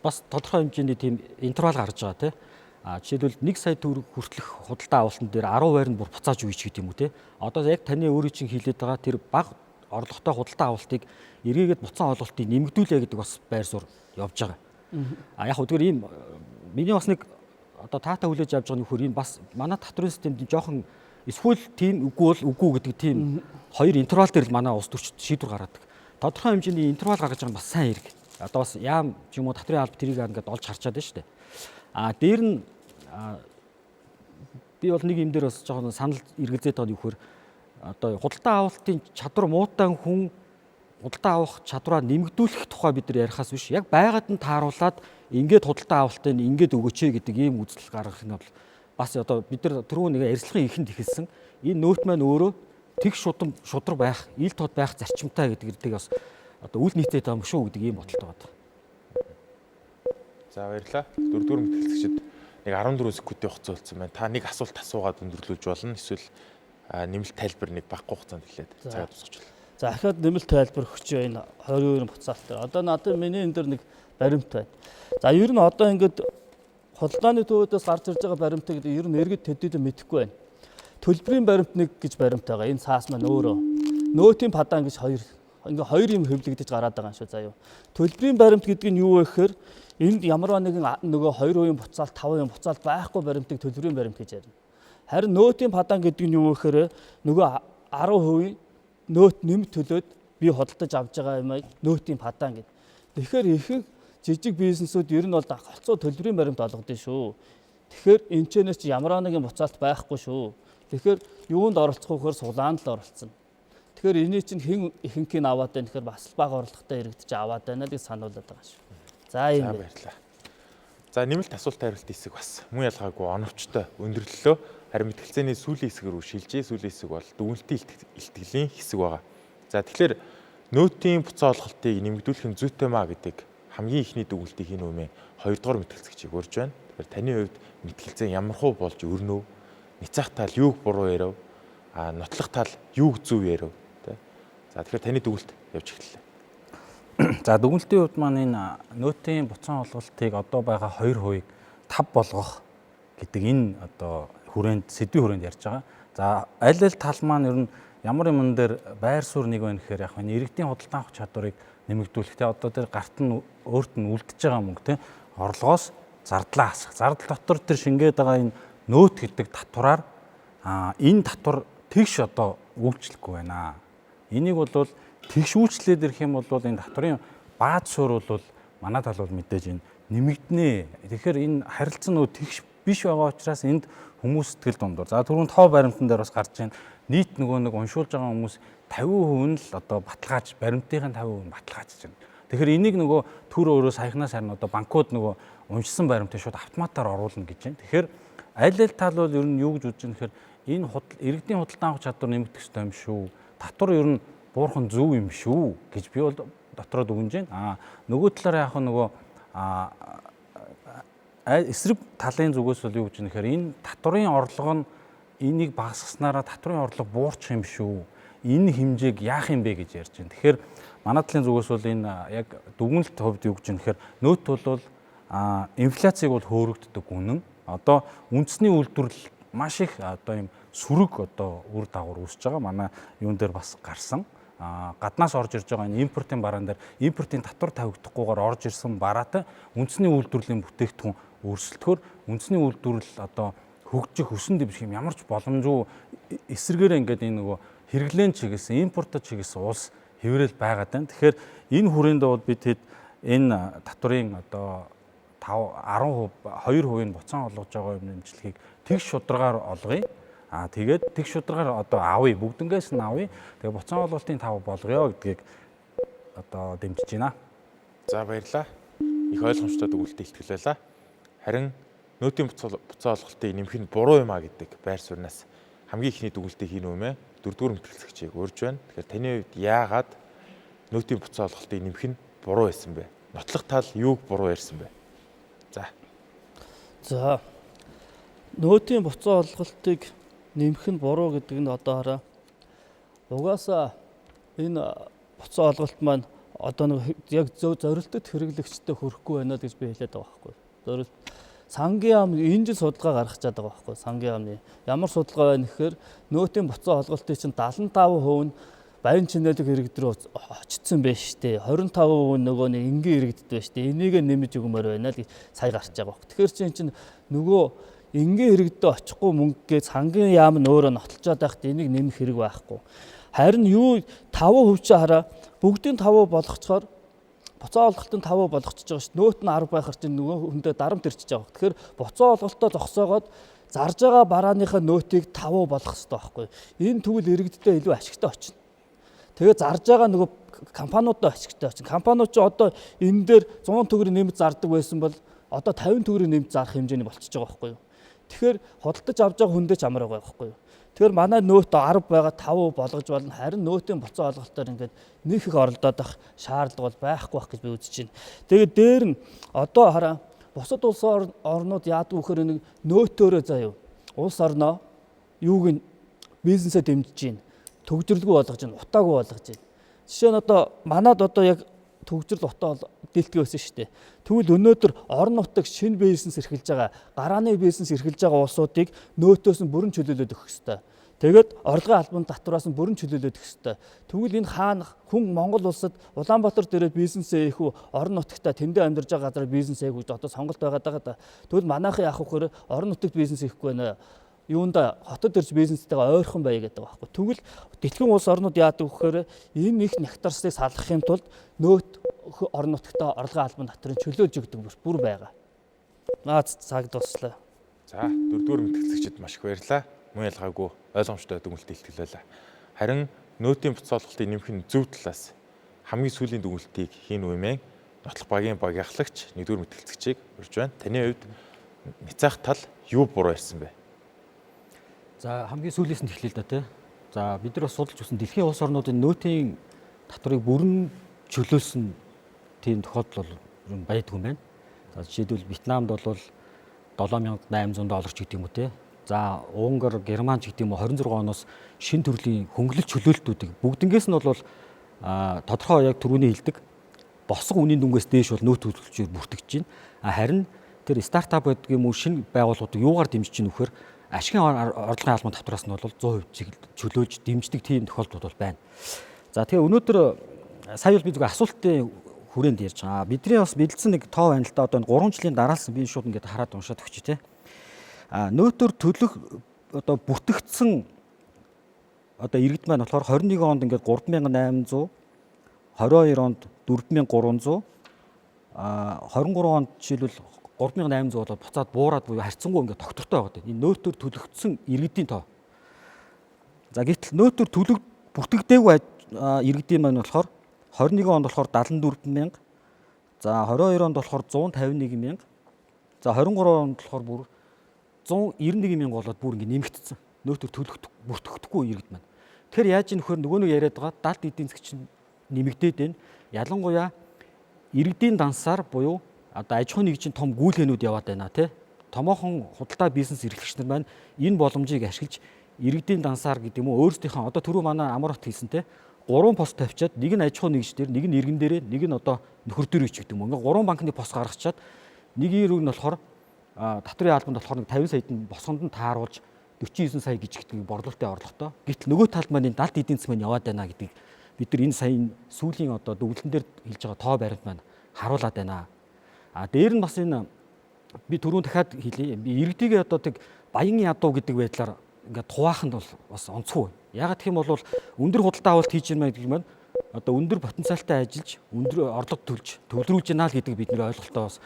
бас тодорхой хэмжээний тийм интервал гарч байгаа тийм. Жишээлбэл 1 сая төгрөг хүртэлх худалдаа авалтан дээр 10% нь бүр буцааж өгч гэдэг юм уу те. Одоо яг таны өөрийн чинь хэлээд байгаа тэр бага орлоготой худалдаа авалтыг эргээгээд буцаан олголтыг нэмэгдүүлээ гэдэг бас байр суурь явж байгаа. Яг хөө тэгэхээр ийм миний бас нэг одоо таата хүлээж авч байгаа нөхөр энэ бас манай татврын системд жоохон эсвэл тийм үгүй бол үгүй гэдэг тийм хоёр интервал дээр л манай улс төрчид шийдвэр гаргадаг. Тодорхой хэмжээний интервал гаргаж байгаа нь бас сайн хэрэг. Одоо бас яам ч юм уу татврын алба тэрийг ингээд олж харчаад байна шүү дээ. Дээр нь би бол нэг юм дээр бас жоохон санал эргэлзээд байгаа нөхөр одоо худалдаа авалтын чадвар муутай хүн худалдаа авах чадвараа нэмэгдүүлэх тухай бид нар ярихаас биш. Яг байгаад нь тааруулаад ингээд худалдаа авалтыг ингээд өгөөч гэдэг ийм үзэл гаргах нь бол бас одоо бид нар түрүү нэг ярилцлагын ихэнд ихэлсэн энэ нөт маань өөрөө тэг шудар байх, ил тод байх зарчимтай гэдгийг бас одоо үл нийтэд байгаа юм шүү гэдэг ийм бодолтой байна. За баярлалаа. Дөрөвдүгээр мэтгэлцэгчид нэг 14 секундын хугацаа болсон байна. Та нэг асуулт асуугаад өндөрлүүлж болно. Эсвэл нэмэлт тайлбар нэг баггүй хугацаанд хэлээд цагаад дуусгачлаа. За ахаад нэмэлт тайлбар өгч байна 22 буцаалт дээр. Одоо надад миний энэ дэр нэг баримт байна. За ер нь одоо ингээд худалдааны төвөөдөөс гарч ирж байгаа баримтыг ер нь иргэд төдийдөө мэдэхгүй байна. Төлбөрийн баримт нэг гэж баримт байгаа. Энэ цаас маань өөрөө. Нөөтийн падаан гэж хоёр юм хэвлэгдэж гараад байгаа юм шүү заа юу. Төлбөрийн баримт гэдэг нь юу вэ гэхээр энд ямарваа нэгэн нөгөө 2% буцаалт 5% буцаалт байхгүй баримтыг төлбөрийн баримт гэж ярина. Харин нөөтийн падаан гэдэг нь юу вэ гэхээр нөгөө 10% нөөт нэмэлт төлөөд би худалдаж авч байгаа юм нөөтийн падаан гэдэг. Тэгэхээр ихэнх жижиг бизнесүүд ер нь бол голцоо төлбөрийн баримт олгодсон шүү. Тэгэхээр энэ ч ямар нэгэн буцаалт байхгүй шүү. Тэгэхээр юунд оролцох вөхөр сулаанд л оролцсон. Тэгэхээр эний чинь хэн ихэнхийг аваад байна. Тэгэхээр бас бага орлоготой иргэдэж аваад байна гэж сануулдаг байгаа шүү. За ийм баярлалаа. За нэмэлт асуулт хариулт хэсэг бас мөн ялгаагүй оновчтой өндөрлөлөө. Харин мэтгэлцээний сүүлийн хэсэг рүү шилжээ. Сүүлийн хэсэг бол дүгнэлтийн илтгэлийн хэсэг байгаа. За тэгэхээр нөөтийн буцаа олголтыг нэмэгдүүлэх нь зүйтэй маа гэдэг хамгийн ихний дүгнэлтийг хийнэ үү? Хоёрдугаар мэтгэлцэгчийг урьж байна. Тэгэхээр таны хувьд мэтгэлцээ ямар хуу болж өрнөв? Ницах тал юуг буруу ярив? Нотлох тал юуг зөв ярив? За тэгэхээр таны дүгнэлт явж эхэллээ. За дүгнэлтийн хувьд маань энэ нөөтийн буцаан олголтыг одоо байгаа 2%-ийг 5 болгох гэдэг энэ одоо сэдвийн хүрээнд ярьж байгаа. За аль тал маань ер нь ямар юмн дээр байр суурь нэг байна гэхээр яг нь иргэдийн худалдан авах чадварыг нэмэгдүүлэх те одоо тэр гарт нь өөрт нь үлдэж байгаа мөнгө те орлогоос зардлаа хасах. Зардал дотор тэр шингээд байгаа энэ нөөт гэдэг татвараар энэ татвар тэгш одоо үйлчлэхгүй байна. Энийг бол тэгш үйлчлээд ирэх юм бол энэ татварын бааз суурь бол манай тал бол мэдээж энэ нэмэгдэнэ. Тэгэхээр энэ харилцан нөө тэгш биш байгаа учраас энд хүмүүс сэтгэл дундуур. За түрүүн тоо баримтан дээр бас гарч байна. Нийт нөгөө нэг уншуулж байгаа хүмүүс 50% нь л одоо баталгааж баримтын 50% нь баталгаажж байна. Тэгэхээр энийг нөгөө төр өөрөө саяхнаас харин одоо банкуд нөгөө уншсан баримтыг шууд автоматар оруулна гэж байна. Тэгэхээр аль тал бол ер нь юу гэж үзэж байгаа нэхэр энэ иргэдийн худалдан авах чадвар нэмэгдэх ёстой юм шүү. Татвар ер нь буурхан зөв юм шүү гэж би бол дотроо дүгнэж байна. Нөгөө талаараа яг нөгөө эсрэг талын зүгээс бол юу гэж нэхэр энэ татварын орлого нь энийг багасгаснараа татварын орлого буурчих юм шүү. Энэ хэмжээг яах юм бэ гэж ярьж байна. Тэгэхээр манай талын зүгээс бол энэ яг дүгнэлт хувьд юу гэж нэхэр нөөт бол инфляцийг бол хөөрөгддөг үнэн. Одоо үндэсний үйлдвэрлэл маш их одоо юм сүрэг одоо үр дагавар үүсэж байгаа. Манай юун дээр бас гарсан. Гаднаас орж ирж байгаа энэ импортын бараан дээр импортын татвар тавигдахгүйгээр орж ирсэн бараатай үндэсний үйлдвэрлэлийн бүтээгдэхүүн өрсөлдөхөөр үндэсний үйлдвэрлэл одоо хөгжих өсөн дэвших юм ямар ч боломжгүй эсрэгээр ингээд энэ нөгөө хэрэглэн чигээс импортод чигээс улс хэврэл байгаад байна. Тэгэхээр энэ хүрээнд бол бид хэд энэ татварын одоо 2% нь буцаан олгож байгаа нэмжлэгийг тэг шударгаар олгоё. Тэгээд тэг шударгаар одоо авъя. Бүгднгээс нь авъя. Тэгээ буцаан олголтын 5 болгоё гэдгийг одоо дэмжиж байна. За баярлалаа. Их ойлгомжтой дүгнэлтэд илтгэл байлаа. Харин нөөтийн буцаан олголтыг нэмэх нь буруу юм а гэдэг байр сууриас хамгийн ихний дүгнэлтийг хийнэ үү? 4-р мэтгэлцэгчийг урьж байна. Тэгэхээр таны хувьд яагаад нөөтийн буцаан олголтыг нэмэх нь буруу байсан бэ? Нотлох тал юуг буруу ярьсан бэ? За нөөтийн буцаан олголтыг нэмэх нь буруу гэдэг нь одоо хараа. Угаасаа энэ буцаан олголт маань одоо нэг яг зорилтод хэрэглэгчтэй хүрэхгүй байна гэж би хэлээд байгаа байхгүй. Зорилт сангийн ам энэ жил судалгаа гаргаж чаддаг байхгүй. Сангийн амны ямар судалгаа байна гэхээр нөөтийн буцаан олголтын чинь 75% нь баян чинэлэг иргэд рүү очсон байж штэ 25% нөгөө нэг энгийн иргэдэд байж штэ энийг нэмж өгмөр байна л сая гарч байгаа баг. Тэгэхээр чинь нөгөө энгийн иргэдэд очихгүй мөнгөгээ сангийн яам нь өөрөө нотолцоод байхад энийг нэмэх хэрэг байхгүй. Харин юу 5% чи хараа бүгдийн 5% болгочоор буцаа олголтын 5% болгочихж байгаа шүү. Нөөт нь 10 байхаар чинь нөгөө хүндээ дарамт ирчихэж байгаа. Тэгэхээр буцаа олголтоо зогсоогоод зарж байгаа барааныхаа нөөтийг 5% болгох хэрэгтэй байхгүй. Энэ тэгвэл иргэддээ илүү ашигтай очино. Тэгээ зарж байгаа нөгөө компаниудад ашигтай очино. Компаниуд ч одоо энэ дээр 100 төгрөг нэмж зардаг байсан бол одоо 50 төгрөг нэмж зарах хэмжээний болчихж байгаа байхгүй юу. Тэгэхээр худалдаж авч байгаа хүндээ ч амар байгаа байхгүй юу. Тэгэхээр манай нөөт 10 байгаа 5% болгож болно. Харин нөөтийн буцаа олголтоор ингээд нэг их оролдоод авах шаардлага бол байхгүй байх гэж би үзэж байна. Тэгээд дээр нь одоо хараа бусад улс орнууд яадаг вөхөр нэг нөөтөөрөө заяа. Улс орноо юуг нь бизнесээ дэмжиж байна. Төгжрөлгүй болгож байна, утаагүй болгож байна. Жишээ нь одоо манад одоо яг төгжрөл утаа дэлтгэж байсан шүү дээ. Тэгвэл өнөөдөр орон нутагт шинэ бизнес эрхэлж байгаа, гарааны бизнес эрхэлж байгаа улсуудыг нөөтөөс нь бүрэн чөлөөлөд өгөх ёстой. Тэгээд орлогын албан татвараас нь бүрэн чөлөөлөд өгөх ёстой. Тэгвэл энэ хаана хүн Монгол улсад Улаанбаатар дээрээ бизнесээ хийх үү, орон нутагта тэндээ амьдарч байгаа газар бизнес хийх үү одоо сонголт байгаад байгаа да. Тэгвэл манайхан яах вэ? Орон нутагт бизнес хийхгүй байна. Юунда хотод ирж бизнестэйгээ ойрхон байя гэдэг байхгүй. Тэгвэл дэлхийн улс орнууд яадаг вэхээр энэ их нягтарсыг салгахын тулд нөөт орон нутгата орлогын албан татврын чөлөөлж өгдөг бүр байгаа. Цаг дуслаа. За 4-р мэтгэлцэгчид маш их баярлалаа. Мөн ялгаагүй ойлгомжтой дүгнэлт илтгэлээ. Харин нөөтийн буцаа олголтыг нэмэх нь зөв талаас хамгийн сүүлийн дүгнэлтийг хийн үемэн нотлох багийн багийнхлагч 1-р мэтгэлцэгчийг урьж байна. Таны хувьд няцаах тал юу буруу ярьсан бэ? За хамгийн сүүлээс нь эхлэе л да тий. За бид нар бас судалж үзсэн дэлхийн улс орнуудын нөөтийн татварыг бүрэн чөлөөлсөн тийм тохиолдол бол байдгүй юм байна. За жишээлбэл Вьетнамд бол $7,800 ч гэдэг юм уу тий. За Унгар, Герман ч гэдэг юм уу 26 оноос шин төрлийн хөнгөлөлт чөлөөлтүүдийг бүгднгээс нь бол тодорхой яг түрүүний хэлдэг босго үнийн дүнгээс дээш бол нөөц төлөвлөлтөөр бүртгэж байна. Харин тэр стартап гэдэг юм уу шинэ байгууллагуудыг юугаар дэмжиж чинь вөхөр ашигын орлогын албан татвараас нь бол 100% чөлөөлж дэмждэг тийм тохиолдлууд бол байна. За тэгээ өнөөдөр сая бол би зүгээр асуултын хүрээнд ярьж байгаа. Бидний бас бэлдсэн нэг тоо байна л да. Одоо 3 жилийн дараалсан би шууд ингээд хараад уншаад өгч тий. Нөөтөр төлөх одоо бүртгэгдсэн одоо иргэд маань болохоор 21 онд ингээд 3,800, 22 онд 4,300, 23 онд жишээлбэл 3,800 болоод буцаад буураад буюу харьцангуй ингээд тогтвортой байгаа. Энэ нөөтөр төлөгдсөн иргэдийн тоо. За гэтэл нөөтөр бүртгэгдээгүй иргэдийн маань болохоор 21 онд болохоор 74,000, за 22 онд болохоор 151,000, за 23 онд болохоор бүр 191,000 болоод бүр ингээд нэмэгдсэн. Нөөтөр бүртгэгдэхгүй иргэд маань. Тэгэхээр яаж ийм нөхөр нөгөө нэг яриад байгаа далд эдийн засгч нэмэгдээд байна. Ялангуяа иргэдийн дансаар буюу одоо аж ахуйн нэгжийн том гүйлгээнүүд яваад байна тий. Томоохон худалдаа бизнес эрхлэгч нар маань энэ боломжийг ашиглаж иргэдийн дансаар гэдэг юм уу өөрсдийнхөө одоо түрүү манай Амрот хэлсэн тий 3 пост тавьчаад нэг нь аж ахуйн нэгж дээр, нэг нь иргэн дээрээ, нэг нь одоо нөхөр дээр ч гэдэг юм. Ингээ 3 банкны пост гаргачаад нэг ирэг нь болохоор татврын албанд болохоор 50 саяд нь босгонд нь тааруулж 49 сая гэж гэдэг борлуулалтын орлоготой. Гэтэл нөгөө талд маань энэ далд эдийн засаг маань яваад байна гэдгийг бид нар энэ саяны сүүлийн одоо дүгнэлтэн дээр хэлж байгаа тоо баримт маань харуулад байна. Дээр нь бас энэ би түрүүн дахиад хэлье. Иргэдийн одоо тэг баян ядуу гэдэг байдлаар ингээд хуваах нь бол бас онцгүй. Ягаад гэх юм бол өндөр худалдаа авалт хийж ирмэ гэдэг маань одоо өндөр потенциалтай ажиллаж өндөр орлого төлж төвлөрүүлж байна л гэдэг бид нэр ойлголтоо бас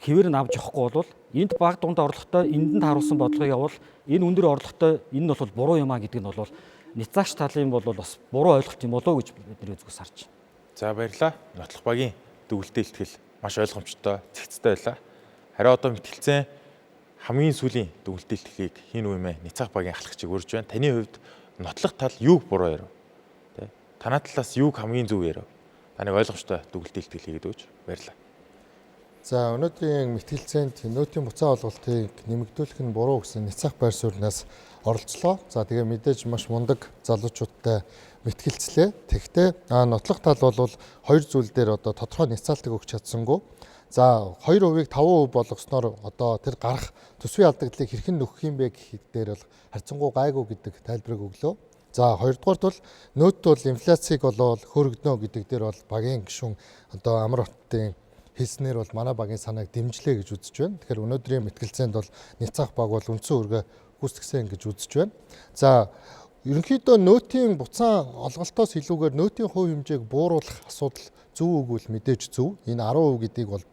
хэвээр нь авч явахгүй бол энд баг дунд орлоготой энд нь харуулсан бодлогыг явуул энэ өндөр орлоготой энэ нь бол буруу юм а гэдэг нь бол няцаагч талын бол бас буруу ойлголт юм болоо гэж бид нэр үзгээс харж байна. За баярлалаа. Нотлох багийн дүгнэлтээ илтгэл маш ойлгомжтой, цэгцтэй байлаа. Харин одоо мэтгэлцэн хамгийн сүүлийн дүгнэлтээ илтгэлийг хин үемэ няцаах багийн ахлагчийг урьж байна. Таны хувьд нотлох тал юуг буруу ярив? Тэ? Танай талаас юуг хамгийн зөв ярив? Таныг ойлгомжтой дүгнэлтээ илтгэл хийгээд өгч баярлалаа. За өнөөдрийн мэтгэлцээнд нөөтийн буцаа олголтыг нэмэгдүүлэх нь буруу гэсэн няцаах байр сууриас оролцлоо. За тэгээ мэдээж маш мундаг залуучуудтай мэтгэлцлээ. Тэгвэл нотлох тал бол хоёр зүйл дээр одоо тодорхой няцаалтыг өгч чадсангүй. За 2%-ийг 5% болгосноор одоо тэр гарах төсвийн алдагдлыг хэрхэн нөхөх юм бэ гэхэд дээр бол харьцангуй гайгүй гэдэг тайлбарыг өглөө. За хоёрдугаарт бол нөөт бол инфляцийг болоод хөөргөнө гэдэг дээр бол багийн гишүүн одоо амар хотын хэлснээр бол манай багийн санааг дэмжлээ гэж үзэж байна. Тэгэхээр өнөөдрийн мэтгэлцээнд бол Ницах баг бол үндсэн үргээ гүйцэтгсэн гэж үзэж байна. За ерөнхийдөө нөөтийн буцаан олголтоос илүүгээр нөөтийн хувь хэмжээг бууруулах асуудал зөв үгүй л мэдээж зөв. Энэ 10% гэдгийг бол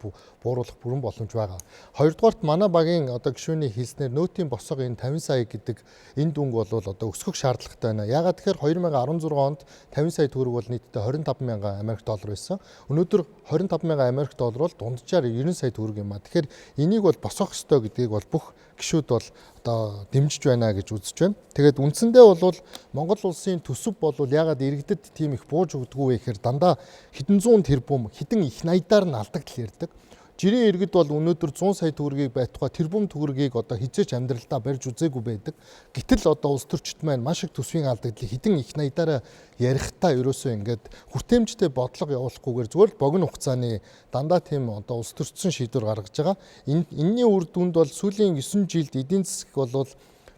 бууруулах бүрэн боломж байгаа. Хоёрдугаарт манай багийн одоо гишүүний хэлснээр нөөтийн босго энэ 50 сая гэдэг энэ дүнг бол одоо өсгөх шаардлагатай байна. Яагаад тэгэхээр 2016 онд 50 сая төгрөг бол нийтдээ 25 мянган Америк доллар байсан. Өнөөдөр 25 мянган Америк доллар бол дунджаар 90 сая төгрөг юм а. Тэгэхээр энийг бол босгох ёстой гэдгийг бол бүх гишүүд бол одоо дэмжиж байна гэж үзэж байна. Тэгээд үндсэндээ бол Монгол улсын төсөв бол яагаад иргэдэд тийм их бууж өгдөггүй вэ гэхээр дандаа хэдэн зуун тэрбум хэдэн их найдаар нь алдагдал ярьдаг. Жирийн иргэд бол өнөөдөр 100 сая төгрөгийг байтугай тэрбум төгрөгийг одоо хизээч амьдралдаа барьж үзээгүй байдаг. Гэтэл одоо улс төрчид маань маш их төсвийн алдагдлыг хэдэн их найдаараа ярихдаа ерөөсөө ингээд хүртээмжтэй бодлого явуулахгүйгээр зүгээр л богино хугацааны дандаа тийм одоо улс төрчсөн шийдвэр гаргаж байгаа. Энэний үр дүнд бол сүүлийн 9 жилд эдийн засаг бол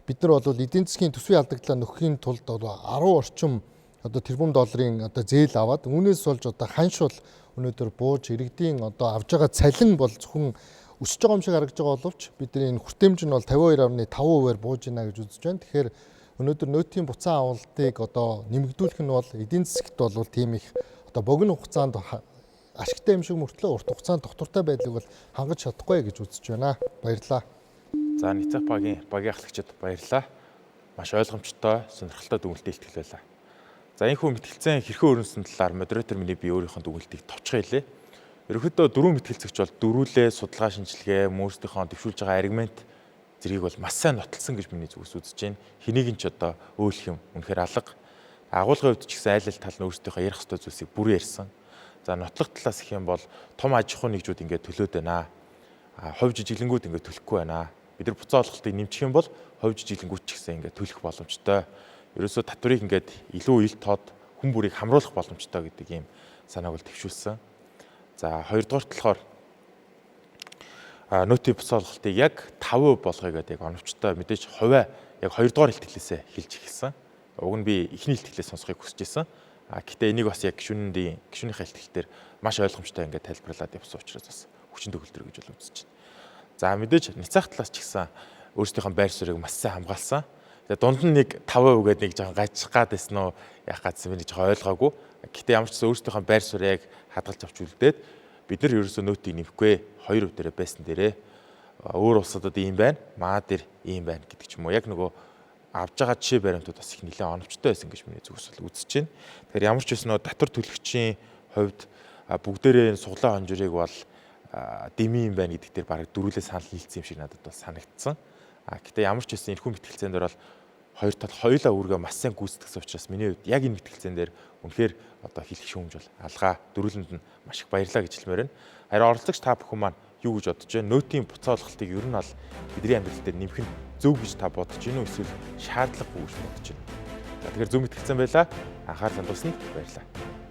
бид нар бол эдийн засгийн төсвийн алдагдлаа нөхөхийн тулд 10 орчим одоо тэрбум долларын одоо зээл аваад үүнээс болж одоо ханшуул өнөөдөр бууж иргэдийн одоо авж байгаа цалин бол зөвхөн өсөж байгаа юм шиг харагдаж байгаа боловч бидний энэ хүртээмж нь бол 52.5%-аар бууж байна гэж үзэж байна. Тэгэхээр өнөөдөр нөөтийн буцаан авалтыг одоо нэмэгдүүлэх нь бол эдийн засагт бол тийм их одоо богино хугацаанд ашигтай юм шиг мөртлөө урт хугацаанд доктортой байдлыг бол хангаж чадахгүй гэж үзэж байна. Баярлалаа. За Ницах багийн ахлагчид баярлалаа. Маш ойлгомжтой, сонирхолтой дүгнэлтэд илтгэл байлаа. За энэ хүн мэтгэлцэн хэрхэн өрнөсөн талаар модератор миний би өөрийнхөө дүгнэлтийг товчхон хэлье. Ерөнхийдөө дөрвөн мэтгэлцэгч бол дөрвөлээ судалгаа шинжилгээ, өөрсдийнхөө дэвшүүлж байгаа аргумент зэргийг бол маш сайн нотолсон гэж миний зүгээс үзэж байна. Хэнийг нь ч одоо өөлөх юм үнэхээр алга. Агуулгын хувьд ч гэсэн айл ал тал нь өөрсдийнхөө ярих ёстой зүйлсийг бүрэн ярьсан. За нотлох талаас их юм бол том аж ахуйн нэгжүүд ингээд төлөөд байна. Хувь жижиглэнгүүд ингээд төлөхгүй байна. Бид нар буцаа олголтыг нэмчих юм бол хувь жижиглэнгүүд ч гэсэн ингээд төлөх боломжтой. Ерөөсөө татварыг ингээд илүү ил тод хүн бүрийг хамруулах боломжтой гэдэг ийм санааг бол төвшүүлсэн. За хоёрдугаар талаар нөөтийн буцаа олголтыг яг 5% болгоё гэдэг яг оновчтой мэдээж хувиа яг хоёрдугаар илтгэлээсээ хэлж эхэлсэн. Уг нь би эхний илтгэлээс сонсохыг хүсэж байсан. Гэхдээ энийг бас яг гишүүнийхээ илтгэлээр маш ойлгомжтой ингээд тайлбарлаад явсан учраас бас хүчин төгөлдөр гэж бол үзэж байна. За мэдээж Ницах талаас ч гэсэн өөрсдийнхөө байр суурийг маш сайн хамгаалсан. Тэгээ дунд нь нэг 5% гэдэг нэг жоохон гажих гад байсан уу яах гэсэн би жоохон ойлгоогүй. Гэхдээ ямар ч гэсэн өөрсдийнхөө байр суурийг хадгалж авч үлдээд бид нар ерөөсөө нөөтийг нэмэхгүй 2% дээрээ байсан дээрээ өөр улсуудад ийм байна, маа дээр ийм байна гэдэг ч юм уу. Яг нөгөө авж байгаа жишээ баримтууд бас их нэлээд оновчтой байсан гэж миний зүгээс бол үзэж байна. Тэгэхээр ямар ч байсан нөө татвар төлөгчийн хувьд бүгдээрээ суглаа хонжирыг бол дэмий юм байна гэдэг дээр бараг дөрвөлээ санал нийлсэн юм шиг надад бол санагдсан. Гэхдээ ямар ч байсан энэхүү мэтгэлцэн дээр бол хоёр тал хоёулаа үүргээ маш сайн гүйцэтгэсэн учраас миний хувьд яг энэ мэтгэлцэн дээр үнэхээр одоо хэлэх шүүмж бол алгаа дөрвөлөнд нь маш их баярлалаа гэж хэлмээр байна. Харин оролцогч та бүхэн маань юу гэж бодож байна? Нөөтийн буцаа олголтыг ер нь бол бидний амьдрал дээр нэмэх нь зөв гэж та бодож байна уу? Эсвэл шаардлагагүй гэж бодож байна? За тэгэхээр зөв мэтгэлцэн байлаа. Анхаарал хандуулсанд баярлалаа.